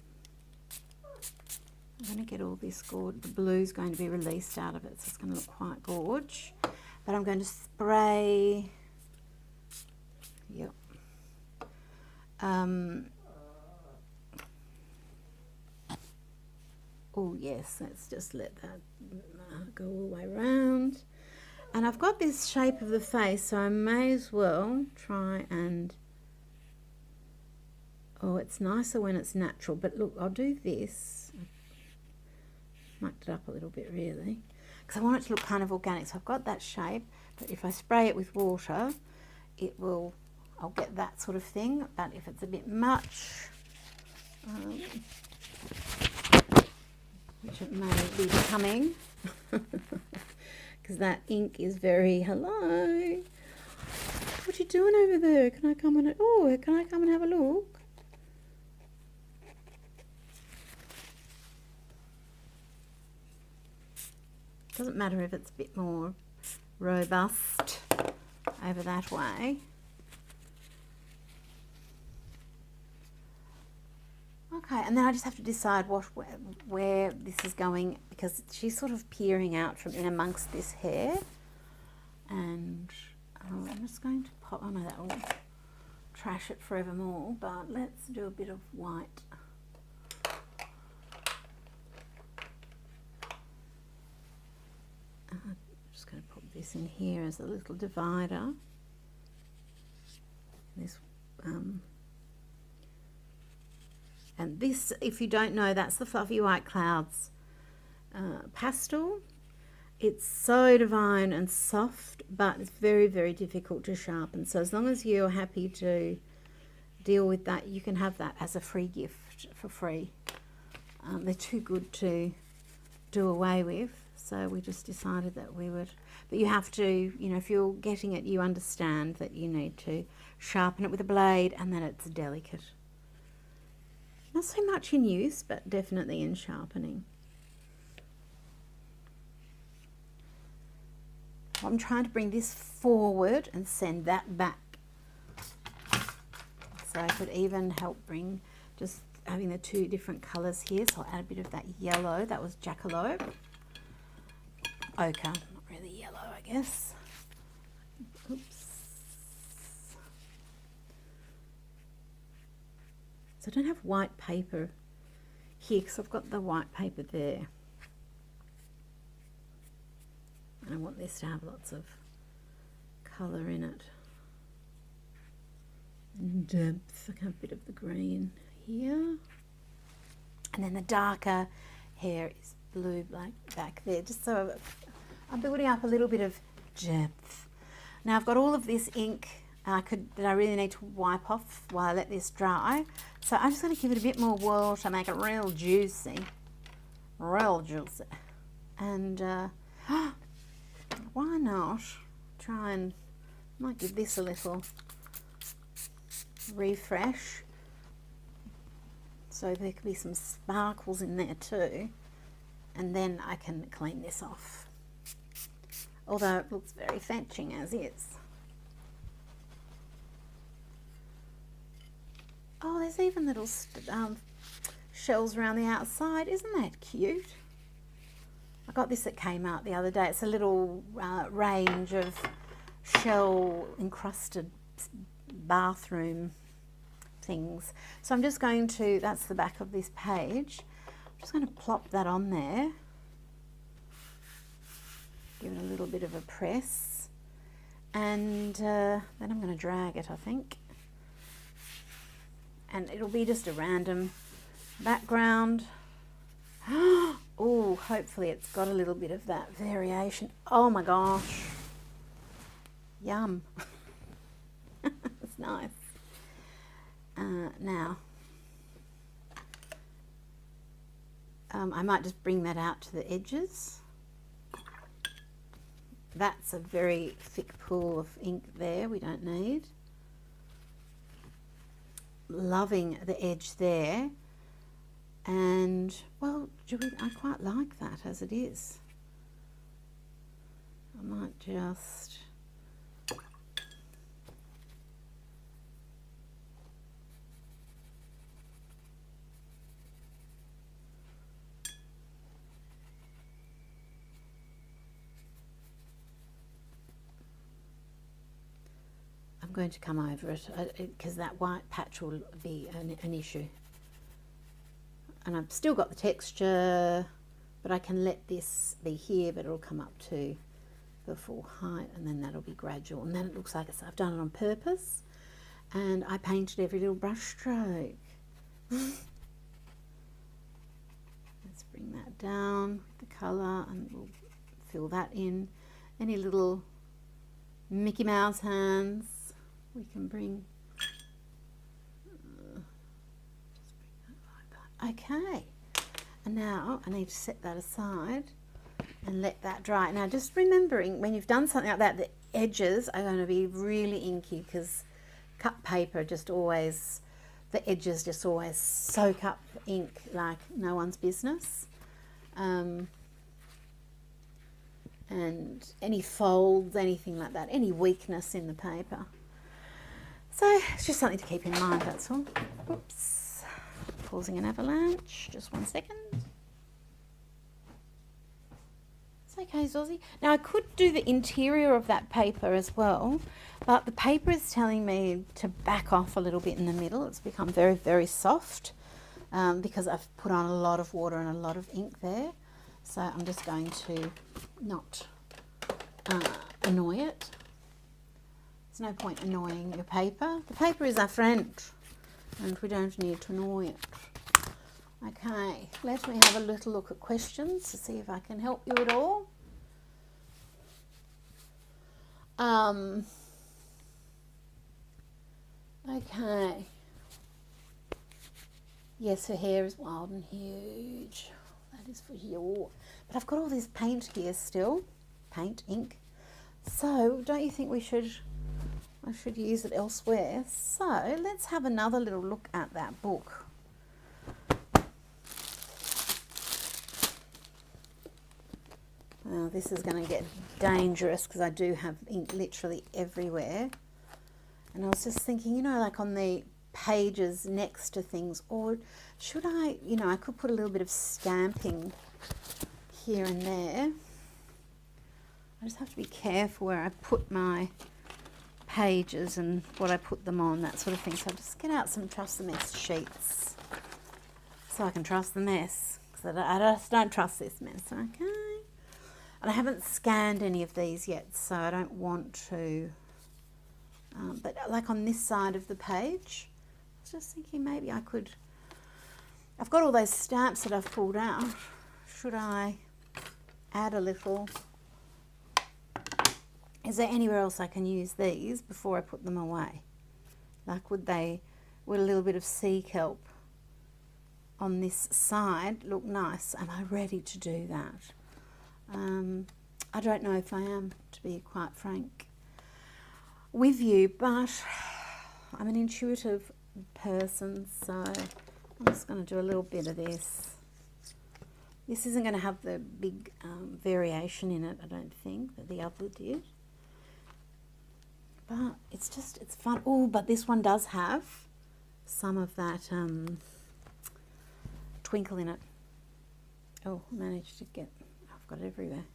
going to get all this gorge. The blue's going to be released out of it, so it's going to look quite gorge. But I'm going to spray, yep. Oh yes, let's just let that go all the way around. And I've got this shape of the face, so I may as well try and, oh, it's nicer when it's natural. But look, I'll do this. Mucked it up a little bit really, because I want it to look kind of organic. So I've got that shape, but if I spray it with water, it will, I'll get that sort of thing. But if it's a bit much, which it may be becoming, because that ink is very, hello, what are you doing over there? Can I come and, oh, can I come and have a look? Doesn't matter if it's a bit more robust over that way. Okay, and then I just have to decide where this is going, because she's sort of peering out from in amongst this hair. And I'm just going to pop, oh no, that will trash it forevermore, but let's do a bit of white. I'm just going to put this in here as a little divider. This, and this, if you don't know, that's the Fluffy White Clouds pastel. It's so divine and soft, but it's very, very difficult to sharpen. So as long as you're happy to deal with that, you can have that as a free gift for free. They're too good to do away with, so we just decided that we would. But you have to, you know, if you're getting it, you understand that you need to sharpen it with a blade and that it's delicate. Not so much in use, but definitely in sharpening. I'm trying to bring this forward and send that back. So I could even help bring, just having the two different colours here. So I'll add a bit of that yellow. That was jackalope. Ochre, not really yellow, I guess. Oops. So I don't have white paper here because I've got the white paper there. And I want this to have lots of colour in it. And depth, I have a bit of the green here. And then the darker hair is blue like back there, just so I'm building up a little bit of depth. Now I've got all of this ink that I really need to wipe off while I let this dry. So I'm just going to give it a bit more water to make it real juicy. Real juicy. And why not try and, might give this a little refresh. So there could be some sparkles in there too. And then I can clean this off. Although it looks very fetching as is. Oh, there's even little shells around the outside. Isn't that cute? I got this at Kmart the other day. It's a little range of shell encrusted bathroom things. So I'm just going to, that's the back of this page. I'm just going to plop that on there. Give it a little bit of a press. And then I'm going to drag it, I think. And it'll be just a random background. Oh, hopefully it's got a little bit of that variation. Oh my gosh. Yum. It's nice. Now, I might just bring that out to the edges. That's a very thick pool of ink there, we don't need. Loving the edge there. And, well, I quite like that as it is. I might just... I'm going to come over it because that white patch will be an issue. And I've still got the texture, but I can let this be here, but it'll come up to the full height, and then that'll be gradual. And then it looks like I've done it on purpose, and I painted every little brush stroke. Let's bring that down with the colour, and we'll fill that in. Any little Mickey Mouse hands we can bring. Okay, and now I need to set that aside and let that dry. Now just remembering, when you've done something like that, the edges are going to be really inky because cut paper just always, the edges just always soak up ink like no one's business. And any folds, anything like that, any weakness in the paper. So it's just something to keep in mind, that's all. Oops. Causing an avalanche. Just 1 second. It's okay, Zozzy. Now I could do the interior of that paper as well, but the paper is telling me to back off a little bit in the middle. It's become very, very soft because I've put on a lot of water and a lot of ink there. So I'm just going to not annoy it. There's no point annoying your paper. The paper is our friend, and we don't need to annoy it. Okay, let me have a little look at questions to see if I can help you at all. Okay, Yes, her hair is wild and huge. That is for you. But I've got all this paint here still. Paint, ink. So don't you think I should use it elsewhere? So let's have another little look at that book. Now this is going to get dangerous because I do have ink literally everywhere. And I was just thinking, you know, like on the pages next to things, or should I, you know, I could put a little bit of stamping here and there. I just have to be careful where I put my pages and what I put them on, that sort of thing. So I'll just get out some Trust the Mess sheets so I can trust the mess, because I just don't trust this mess, okay? And I haven't scanned any of these yet, so I don't want to. But like on this side of the page, I was just thinking maybe I could, I've got all those stamps that I've pulled out. Should I add a little? Is there anywhere else I can use these before I put them away? Like would a little bit of sea kelp on this side look nice? Am I ready to do that? I don't know if I am, to be quite frank with you, but I'm an intuitive person, so I'm just going to do a little bit of this. This isn't going to have the big variation in it, I don't think, that the other did. But it's fun. Oh, but this one does have some of that twinkle in it. Oh, I managed to get, I've got it everywhere.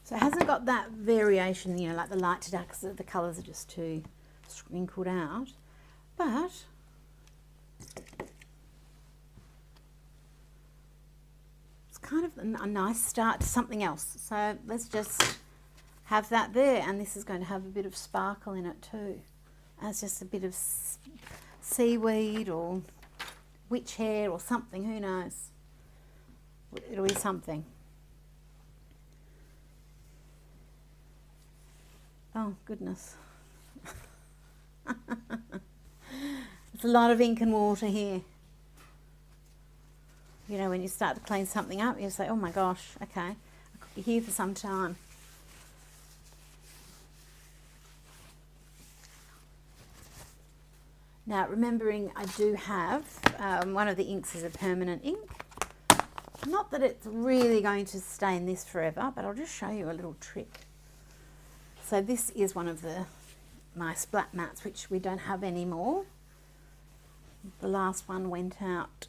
So it hasn't got that variation, you know, like the light to dark, because the colours are just too sprinkled out. But it's kind of a nice start to something else. So let's just have that there, and this is going to have a bit of sparkle in it too. And it's just a bit of seaweed or witch hair or something, who knows. It'll be something. Oh, goodness. There's a lot of ink and water here. You know, when you start to clean something up, you say, oh my gosh, okay, I could be here for some time. Now, remembering I do have, one of the inks is a permanent ink. Not that it's really going to stain this forever, but I'll just show you a little trick. So this is one of my splat mats, which we don't have anymore. The last one went out.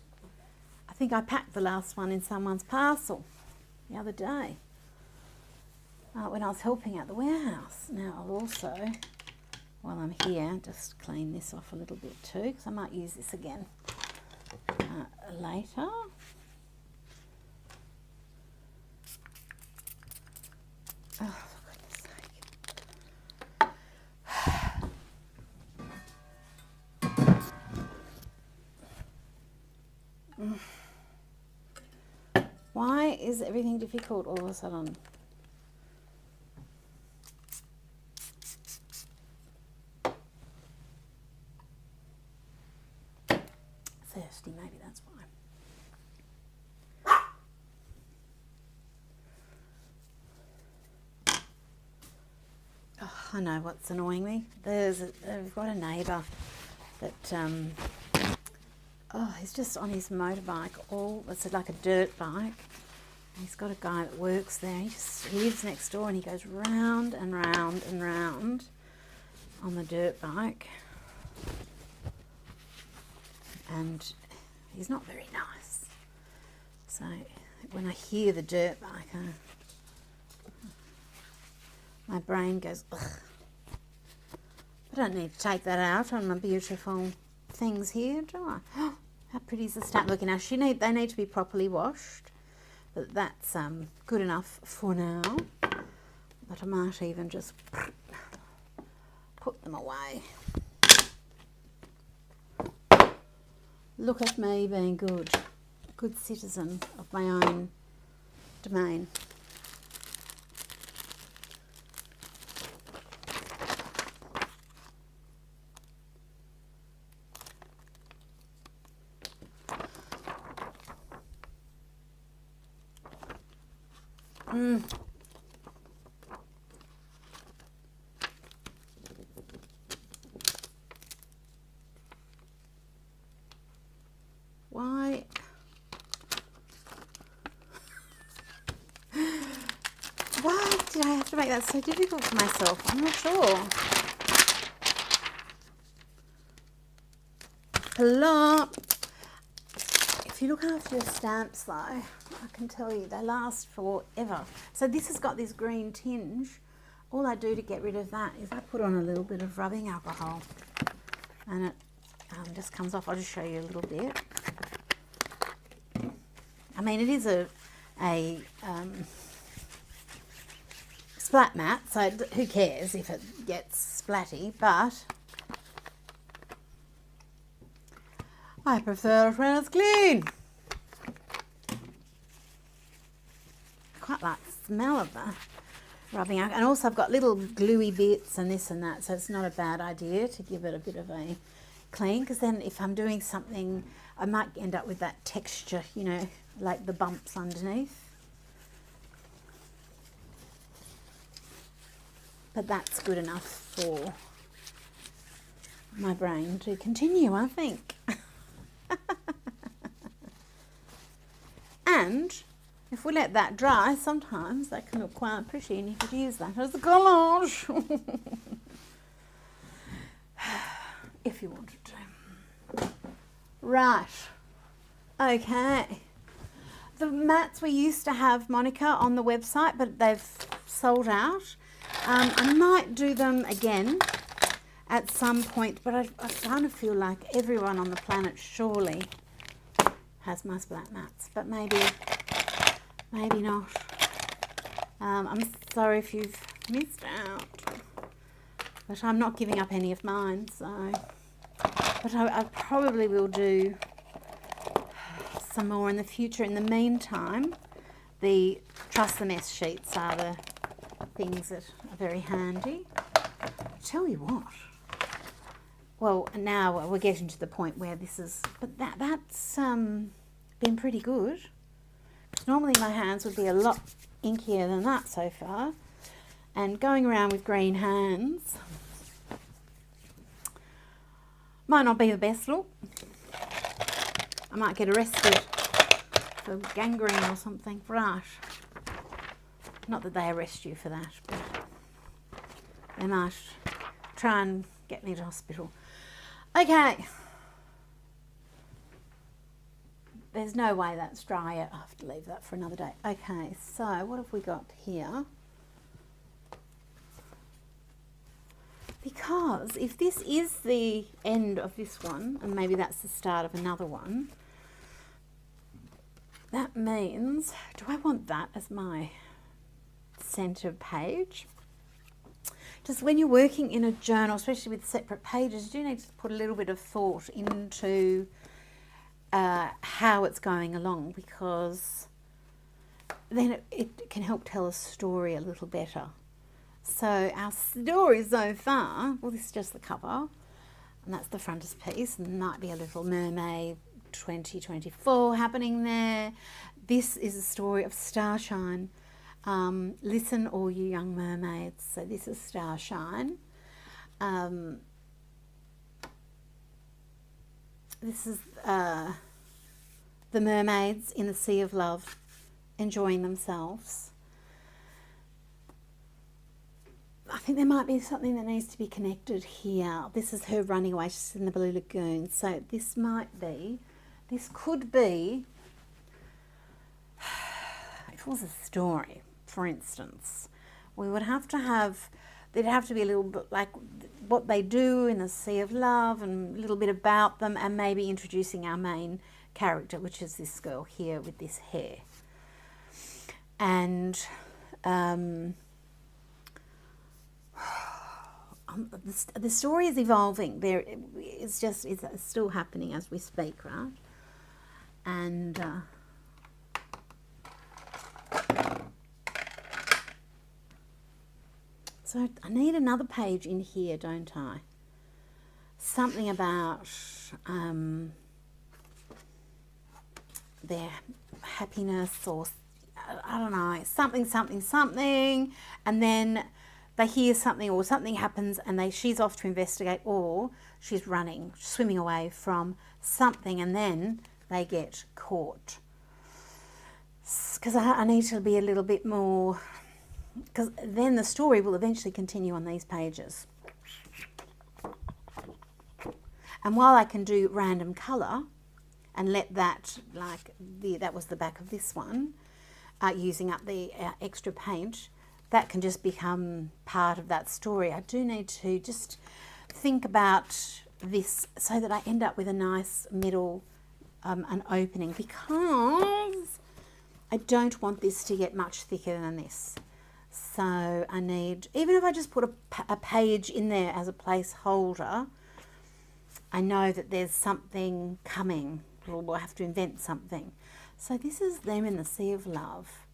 I think I packed the last one in someone's parcel the other day when I was helping at the warehouse. Now I'll also, while I'm here, just clean this off a little bit too, because I might use this again later. Oh, why is everything difficult all of a sudden? Thirsty, maybe that's why. Oh, I know what's annoying me. I've got a neighbour that oh, he's just on his motorbike. It's like a dirt bike. He's got a guy that works there. He lives next door, and he goes round and round and round on the dirt bike. And he's not very nice. So when I hear the dirt bike, my brain goes, ugh. I don't need to take that out on my beautiful things here, do I? How pretty is the stamp looking? Now they need to be properly washed, but that's good enough for now. But I might even just put them away. Look at me being good, a good citizen of my own domain. Why? Why did I have to make that so difficult for myself? I'm not sure. Hello. If you look after your stamps though, I can tell you they last forever. So this has got this green tinge. All I do to get rid of that is I put on a little bit of rubbing alcohol and it just comes off. I'll just show you a little bit. I mean, it is a splat mat, so who cares if it gets splatty, but I prefer it when it's clean. I quite like the smell of the rubbing out, and also I've got little gluey bits and this and that, so it's not a bad idea to give it a bit of a clean, because then if I'm doing something I might end up with that texture, you know, like the bumps underneath. But that's good enough for my brain to continue, I think. And if we let that dry, sometimes that can look quite pretty and you could use that as a collage. If you wanted to. Right. Okay. The mats we used to have, Monica, on the website, but they've sold out. I might do them again at some point, but I kind of feel like everyone on the planet surely has my splat mats, but maybe not. I'm sorry if you've missed out, but I'm not giving up any of mine, so. But I probably will do some more in the future. In the meantime, the Trust the Mess sheets are the things that are very handy. I'll tell you what. Well, now we're getting to the point where this is, but that's been pretty good. Because normally my hands would be a lot inkier than that so far. And going around with green hands might not be the best look. I might get arrested for gangrene or something. Right. Not that they arrest you for that, but they might try and get me to hospital. Okay. There's no way that's dry yet. I have to leave that for another day. Okay, so what have we got here? Because if this is the end of this one, and maybe that's the start of another one, that means, do I want that as my center page? Just when you're working in a journal, especially with separate pages, you do need to put a little bit of thought into how it's going along, because then it can help tell a story a little better. So our story so far, well, this is just the cover, and that's the frontispiece, and there might be a little MerMay 2024 happening there. This is a story of starshine. Listen, all you young mermaids. So this is starshine. This is the mermaids in the sea of love, enjoying themselves. I think there might be something that needs to be connected here. This is her running away. She's in the Blue Lagoon. So this could be, if it was a story, for instance, we would have to have there'd have to be a little bit like what they do in the Sea of Love and a little bit about them, and maybe introducing our main character, which is this girl here with this hair. And the story is evolving. It's still happening as we speak, right? And so I need another page in here, don't I? Something about their happiness, or I don't know, something, and then they hear something or something happens and she's off to investigate, or she's swimming away from something, and then they get caught. Because I need to be a little bit more, because then the story will eventually continue on these pages. And while I can do random colour and let that, like that was the back of this one, using up the extra paint, that can just become part of that story. I do need to just think about this so that I end up with a nice middle, an opening, because I don't want this to get much thicker than this. So I need, even if I just put a page in there as a placeholder, I know that there's something coming, or we'll have to invent something. So this is them in the Sea of Love.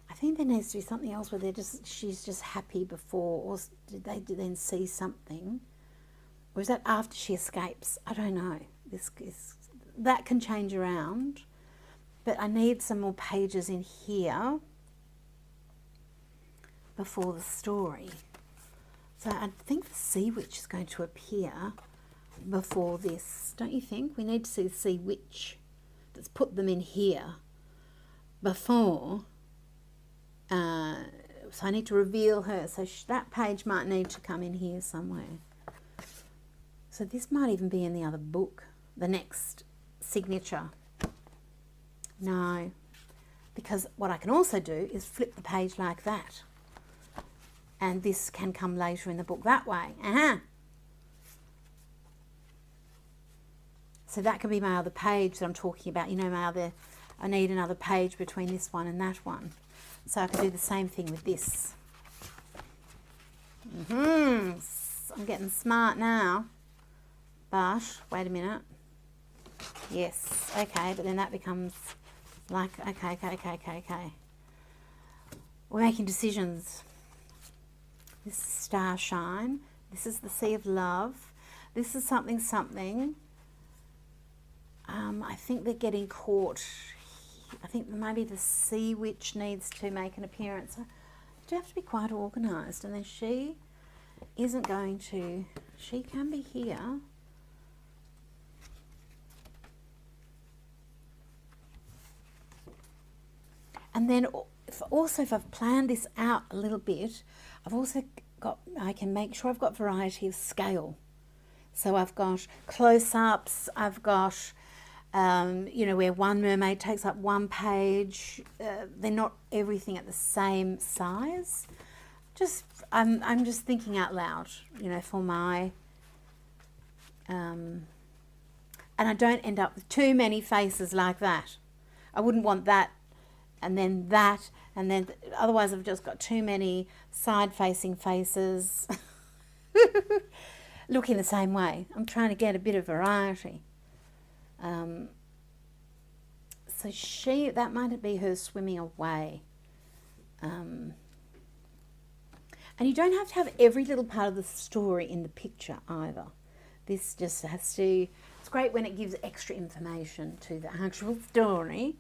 I think there needs to be something else where she's just happy before, or did they then see something? Or is that after she escapes? I don't know. That can change around, but I need some more pages in here before the story. So I think the Sea Witch is going to appear before this, don't you think? We need to see the Sea Witch. Let's put them in here before. So I need to reveal her. So that page might need to come in here somewhere. So this might even be in the other book, the next signature. No, because what I can also do is flip the page like that. And this can come later in the book that way. So that can be my other page that I'm talking about. You know, I need another page between this one and that one. So I can do the same thing with this. I'm getting smart now. But, wait a minute. Yes, okay, but then that becomes like, okay. We're making decisions. This is Starshine. This is the Sea of Love. This is something. I think they're getting caught. I think maybe the Sea Witch needs to make an appearance. I do have to be quite organised. And then she isn't going to, she can be here. And then also if I've planned this out a little bit, I've also got, I can make sure I've got variety of scale. So I've got close-ups, I've got you know, where one mermaid takes up one page. They're not everything at the same size. I'm just thinking out loud, you know, for my and I don't end up with too many faces like that. I wouldn't want that and then that, and then otherwise I've just got too many side-facing faces looking the same way. I'm trying to get a bit of variety. So that might be her swimming away. And you don't have to have every little part of the story in the picture either. This just has to, it's great when it gives extra information to the actual story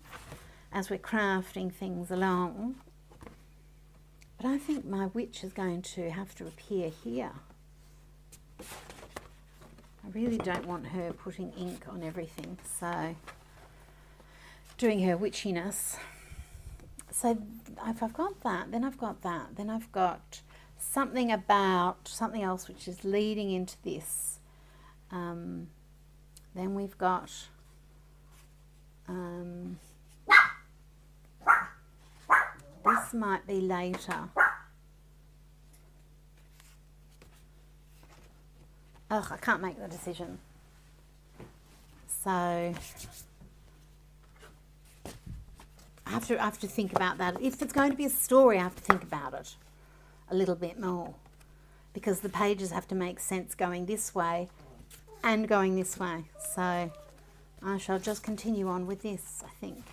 as we're crafting things along. But I think my witch is going to have to appear here. I really don't want her putting ink on everything, so doing her witchiness. So if I've got that, then I've got that, then I've got something about something else which is leading into this. Then we've got this might be later. Ugh, I can't make the decision. So I have to think about that. If it's going to be a story, I have to think about it a little bit more, because the pages have to make sense going this way and going this way. So I shall just continue on with this, I think.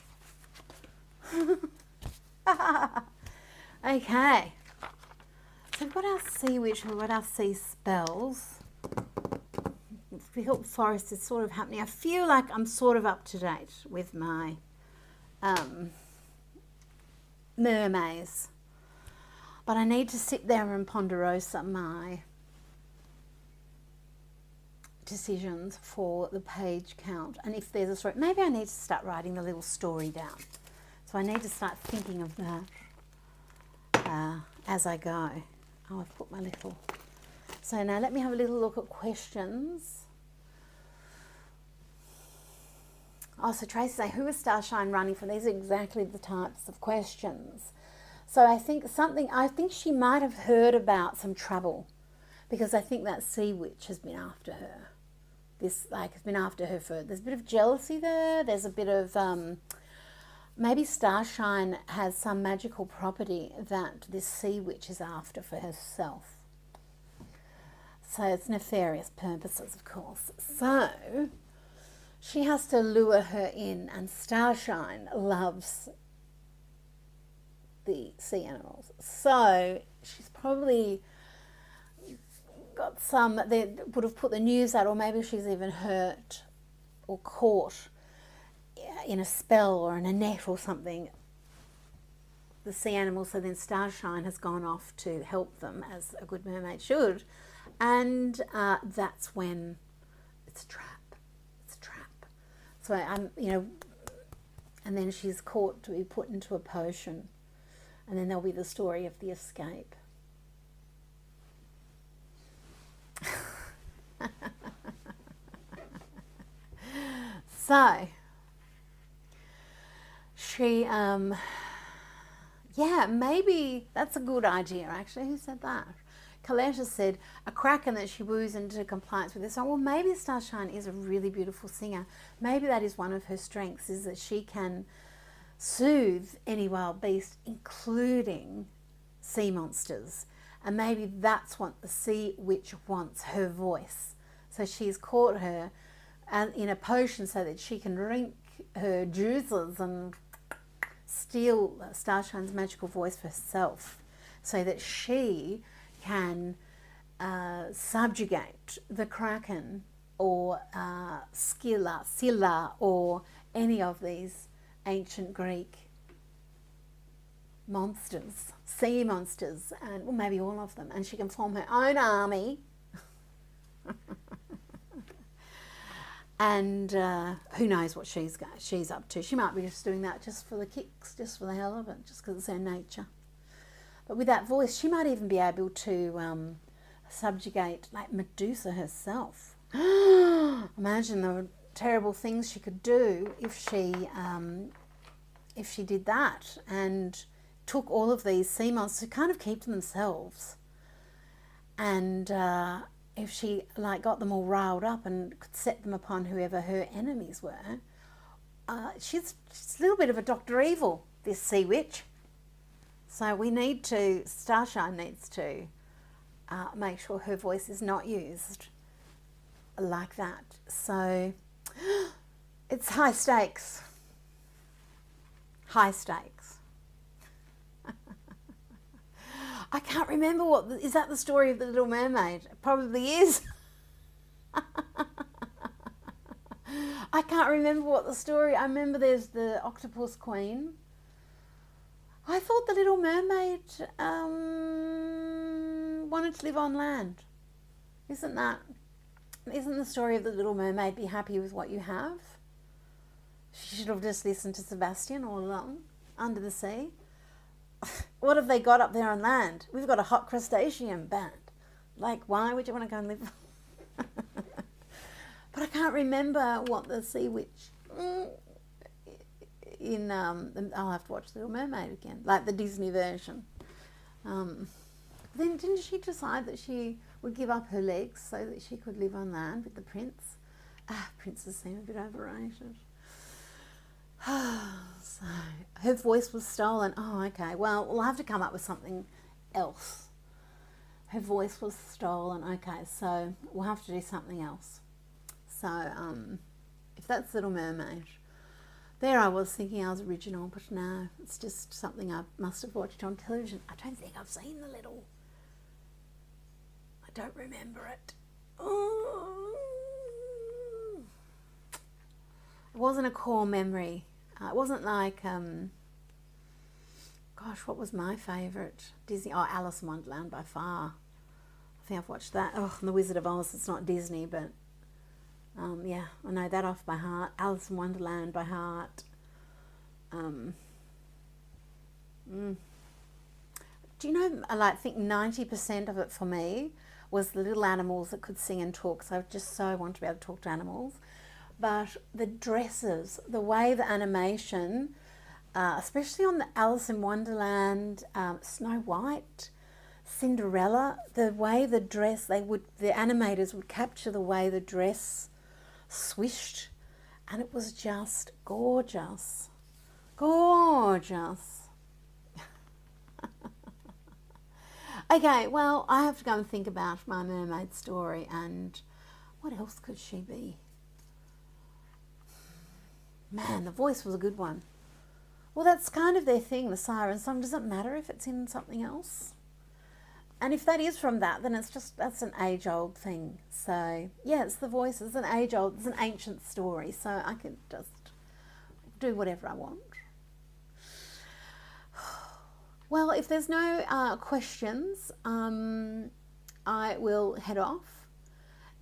Okay. So we've got our sea witch, we've got our sea spells. The Hilt Forest is sort of happening. I feel like I'm sort of up to date with my MerMays. But I need to sit there and ponderosa my decisions for the page count. And if there's a story, maybe I need to start writing the little story down. So I need to start thinking of that as I go. Oh, I've put my little... So now let me have a little look at questions. Oh, so Tracy say, who is Starshine running for? These are exactly the types of questions. So I think she might have heard about some trouble, because I think that sea witch has been after her. Has been after her for, there's a bit of jealousy there. There's a bit of, maybe Starshine has some magical property that this sea witch is after for herself. So it's nefarious purposes, of course. So she has to lure her in, and Starshine loves the sea animals. So she's probably got some, they would have put the news out, or maybe she's even hurt or caught in a spell or in a net or something, the sea animals. So then Starshine has gone off to help them, as a good mermaid should. And that's when it's a trap. It's a trap. So and then she's caught to be put into a potion. And then there'll be the story of the escape. So she, yeah, maybe that's a good idea, actually. Who said that? Coletta said, a kraken that she woos into compliance with this. Oh, well, maybe Starshine is a really beautiful singer. Maybe that is one of her strengths, is that she can soothe any wild beast, including sea monsters. And maybe that's what the sea witch wants, her voice. So she's caught her in a potion so that she can drink her juices and steal Starshine's magical voice for herself, so that she can subjugate the kraken or Scylla or any of these ancient Greek monsters, sea monsters, and well, maybe all of them, and she can form her own army. And who knows what she's up to. She might be just doing that just for the kicks, just for the hell of it, just because it's her nature. But with that voice, she might even be able to subjugate, like, Medusa herself. Imagine the terrible things she could do if she did that and took all of these sea monsters to kind of keep to themselves. And if she, like, got them all riled up and could set them upon whoever her enemies were, she's a little bit of a Dr. Evil, this sea witch. So Starshine needs to make sure her voice is not used like that. So it's high stakes. High stakes. I can't remember is that the story of the Little Mermaid? It probably is. I can't remember what the story, I remember there's the Octopus Queen. I thought the Little Mermaid wanted to live on land. Isn't the story of the Little Mermaid, be happy with what you have? She should have just listened to Sebastian all along, under the sea. What have they got up there on land? We've got a hot crustacean band. Like, why would you want to go and live? But I can't remember what the sea witch... I'll have to watch The Little Mermaid again, like the Disney version. Then didn't she decide that she would give up her legs so that she could live on land with the prince. Princes seem a bit overrated. So her voice was stolen. Oh, okay. Well, we'll have to come up with something else. Her voice was stolen. Okay, so we'll have to do something else. So, if that's Little Mermaid, there I was thinking I was original, but no, it's just something I must have watched on television. I don't think I've seen The Little. I don't remember it. Oh. It wasn't a core memory. It wasn't like, gosh, what was my favourite? Disney, oh, Alice in Wonderland by far. I think I've watched that. Oh, and The Wizard of Oz, it's not Disney, but yeah, I know that off by heart. Alice in Wonderland by heart. Do you know, I think 90% of it for me was the little animals that could sing and talk. So I just so want to be able to talk to animals. But the dresses, the way the animation, especially on the Alice in Wonderland, Snow White, Cinderella, the way the dress, the animators would capture the way the dress swished, and it was just gorgeous. Gorgeous. Okay, well, I have to go and think about my mermaid story, and what else could she be? Man, the voice was a good one. Well, that's kind of their thing, the siren song. Does it matter if it's in something else? And if that is from that, then that's an age-old thing. So, yeah, it's the voice. It's an age-old, it's an ancient story. So I can just do whatever I want. Well, if there's no questions, I will head off.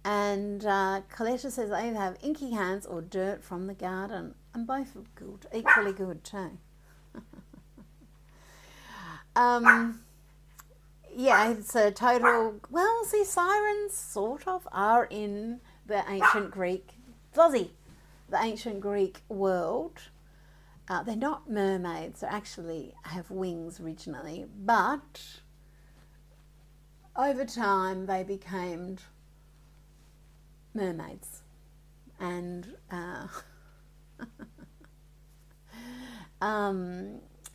And Coletta says I either have inky hands or dirt from the garden. And both are good, equally good too. Yeah, it's a total, well, see, sirens sort of are in the ancient Greek, the ancient Greek world. They're not mermaids, they actually have wings originally, but over time they became mermaids. And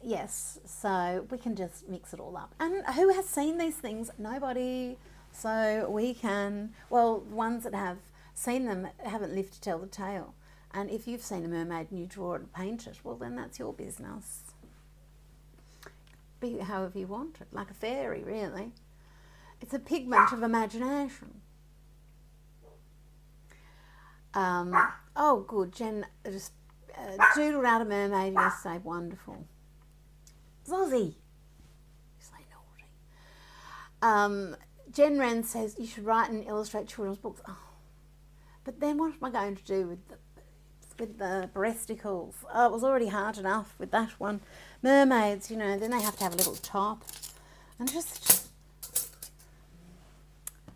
yes, so we can just mix it all up. And who has seen these things? Nobody. So we can, well, ones that have seen them haven't lived to tell the tale. And if you've seen a mermaid and you draw it and paint it, well, then that's your business. Be however you want it, like a fairy, really. It's a pigment of imagination. Oh, good. Jen just doodled out a mermaid yesterday. Wonderful. Zozzy. You say naughty. Jen Wren says you should write and illustrate children's books. Oh, but then what am I going to do with the breasticles? Oh, it was already hard enough with that one. Mermaids, you know, then they have to have a little top. And just,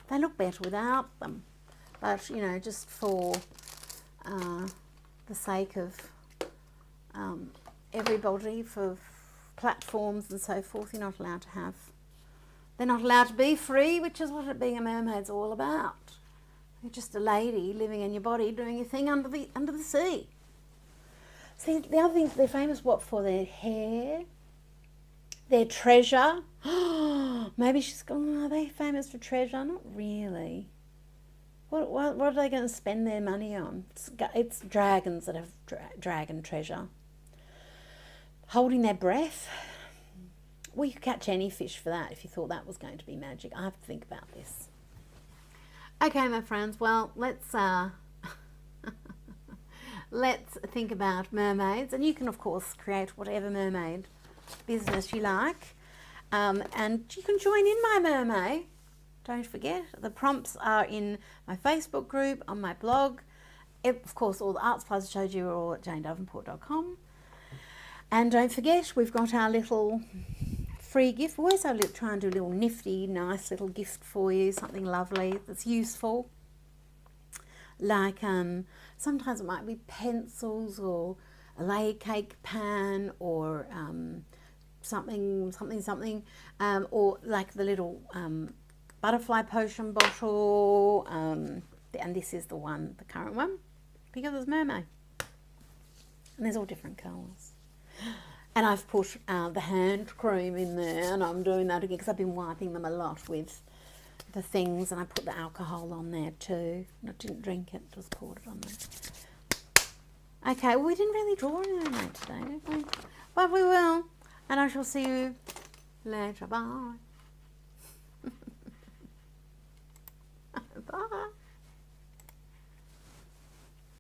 they look better without them. But, you know, just for the sake of everybody, for platforms and so forth, you're not allowed to have, they're not allowed to be free, which is what being a mermaid's all about. You're just a lady living in your body doing your thing under the sea. See, the other things they're famous, what, for their hair, their treasure. Maybe she's gone, are they famous for treasure? Not really. What are they going to spend their money on? It's dragons that have dragon treasure. Holding their breath. Well, you could catch any fish for that if you thought that was going to be magic. I have to think about this. Okay, my friends, well, let's let's think about mermaids. And you can, of course, create whatever mermaid business you like. And you can join in my MerMay. Don't forget, the prompts are in my Facebook group, on my blog. Of course, all the art supplies I showed you are all at janedavenport.com. And don't forget, we've got our little free gift. We always try and do a little nifty, nice little gift for you, something lovely that's useful. Like sometimes it might be pencils or a layer cake pan or something, or like the little butterfly potion bottle, and this is the one, the current one, because it's MerMay. And there's all different colours. And I've put the hand cream in there, and I'm doing that again because I've been wiping them a lot with the things, and I put the alcohol on there too. I didn't drink it, just poured it on there. Okay, well, we didn't really draw anything today, did we? But we will, and I shall see you later. Bye. Bye.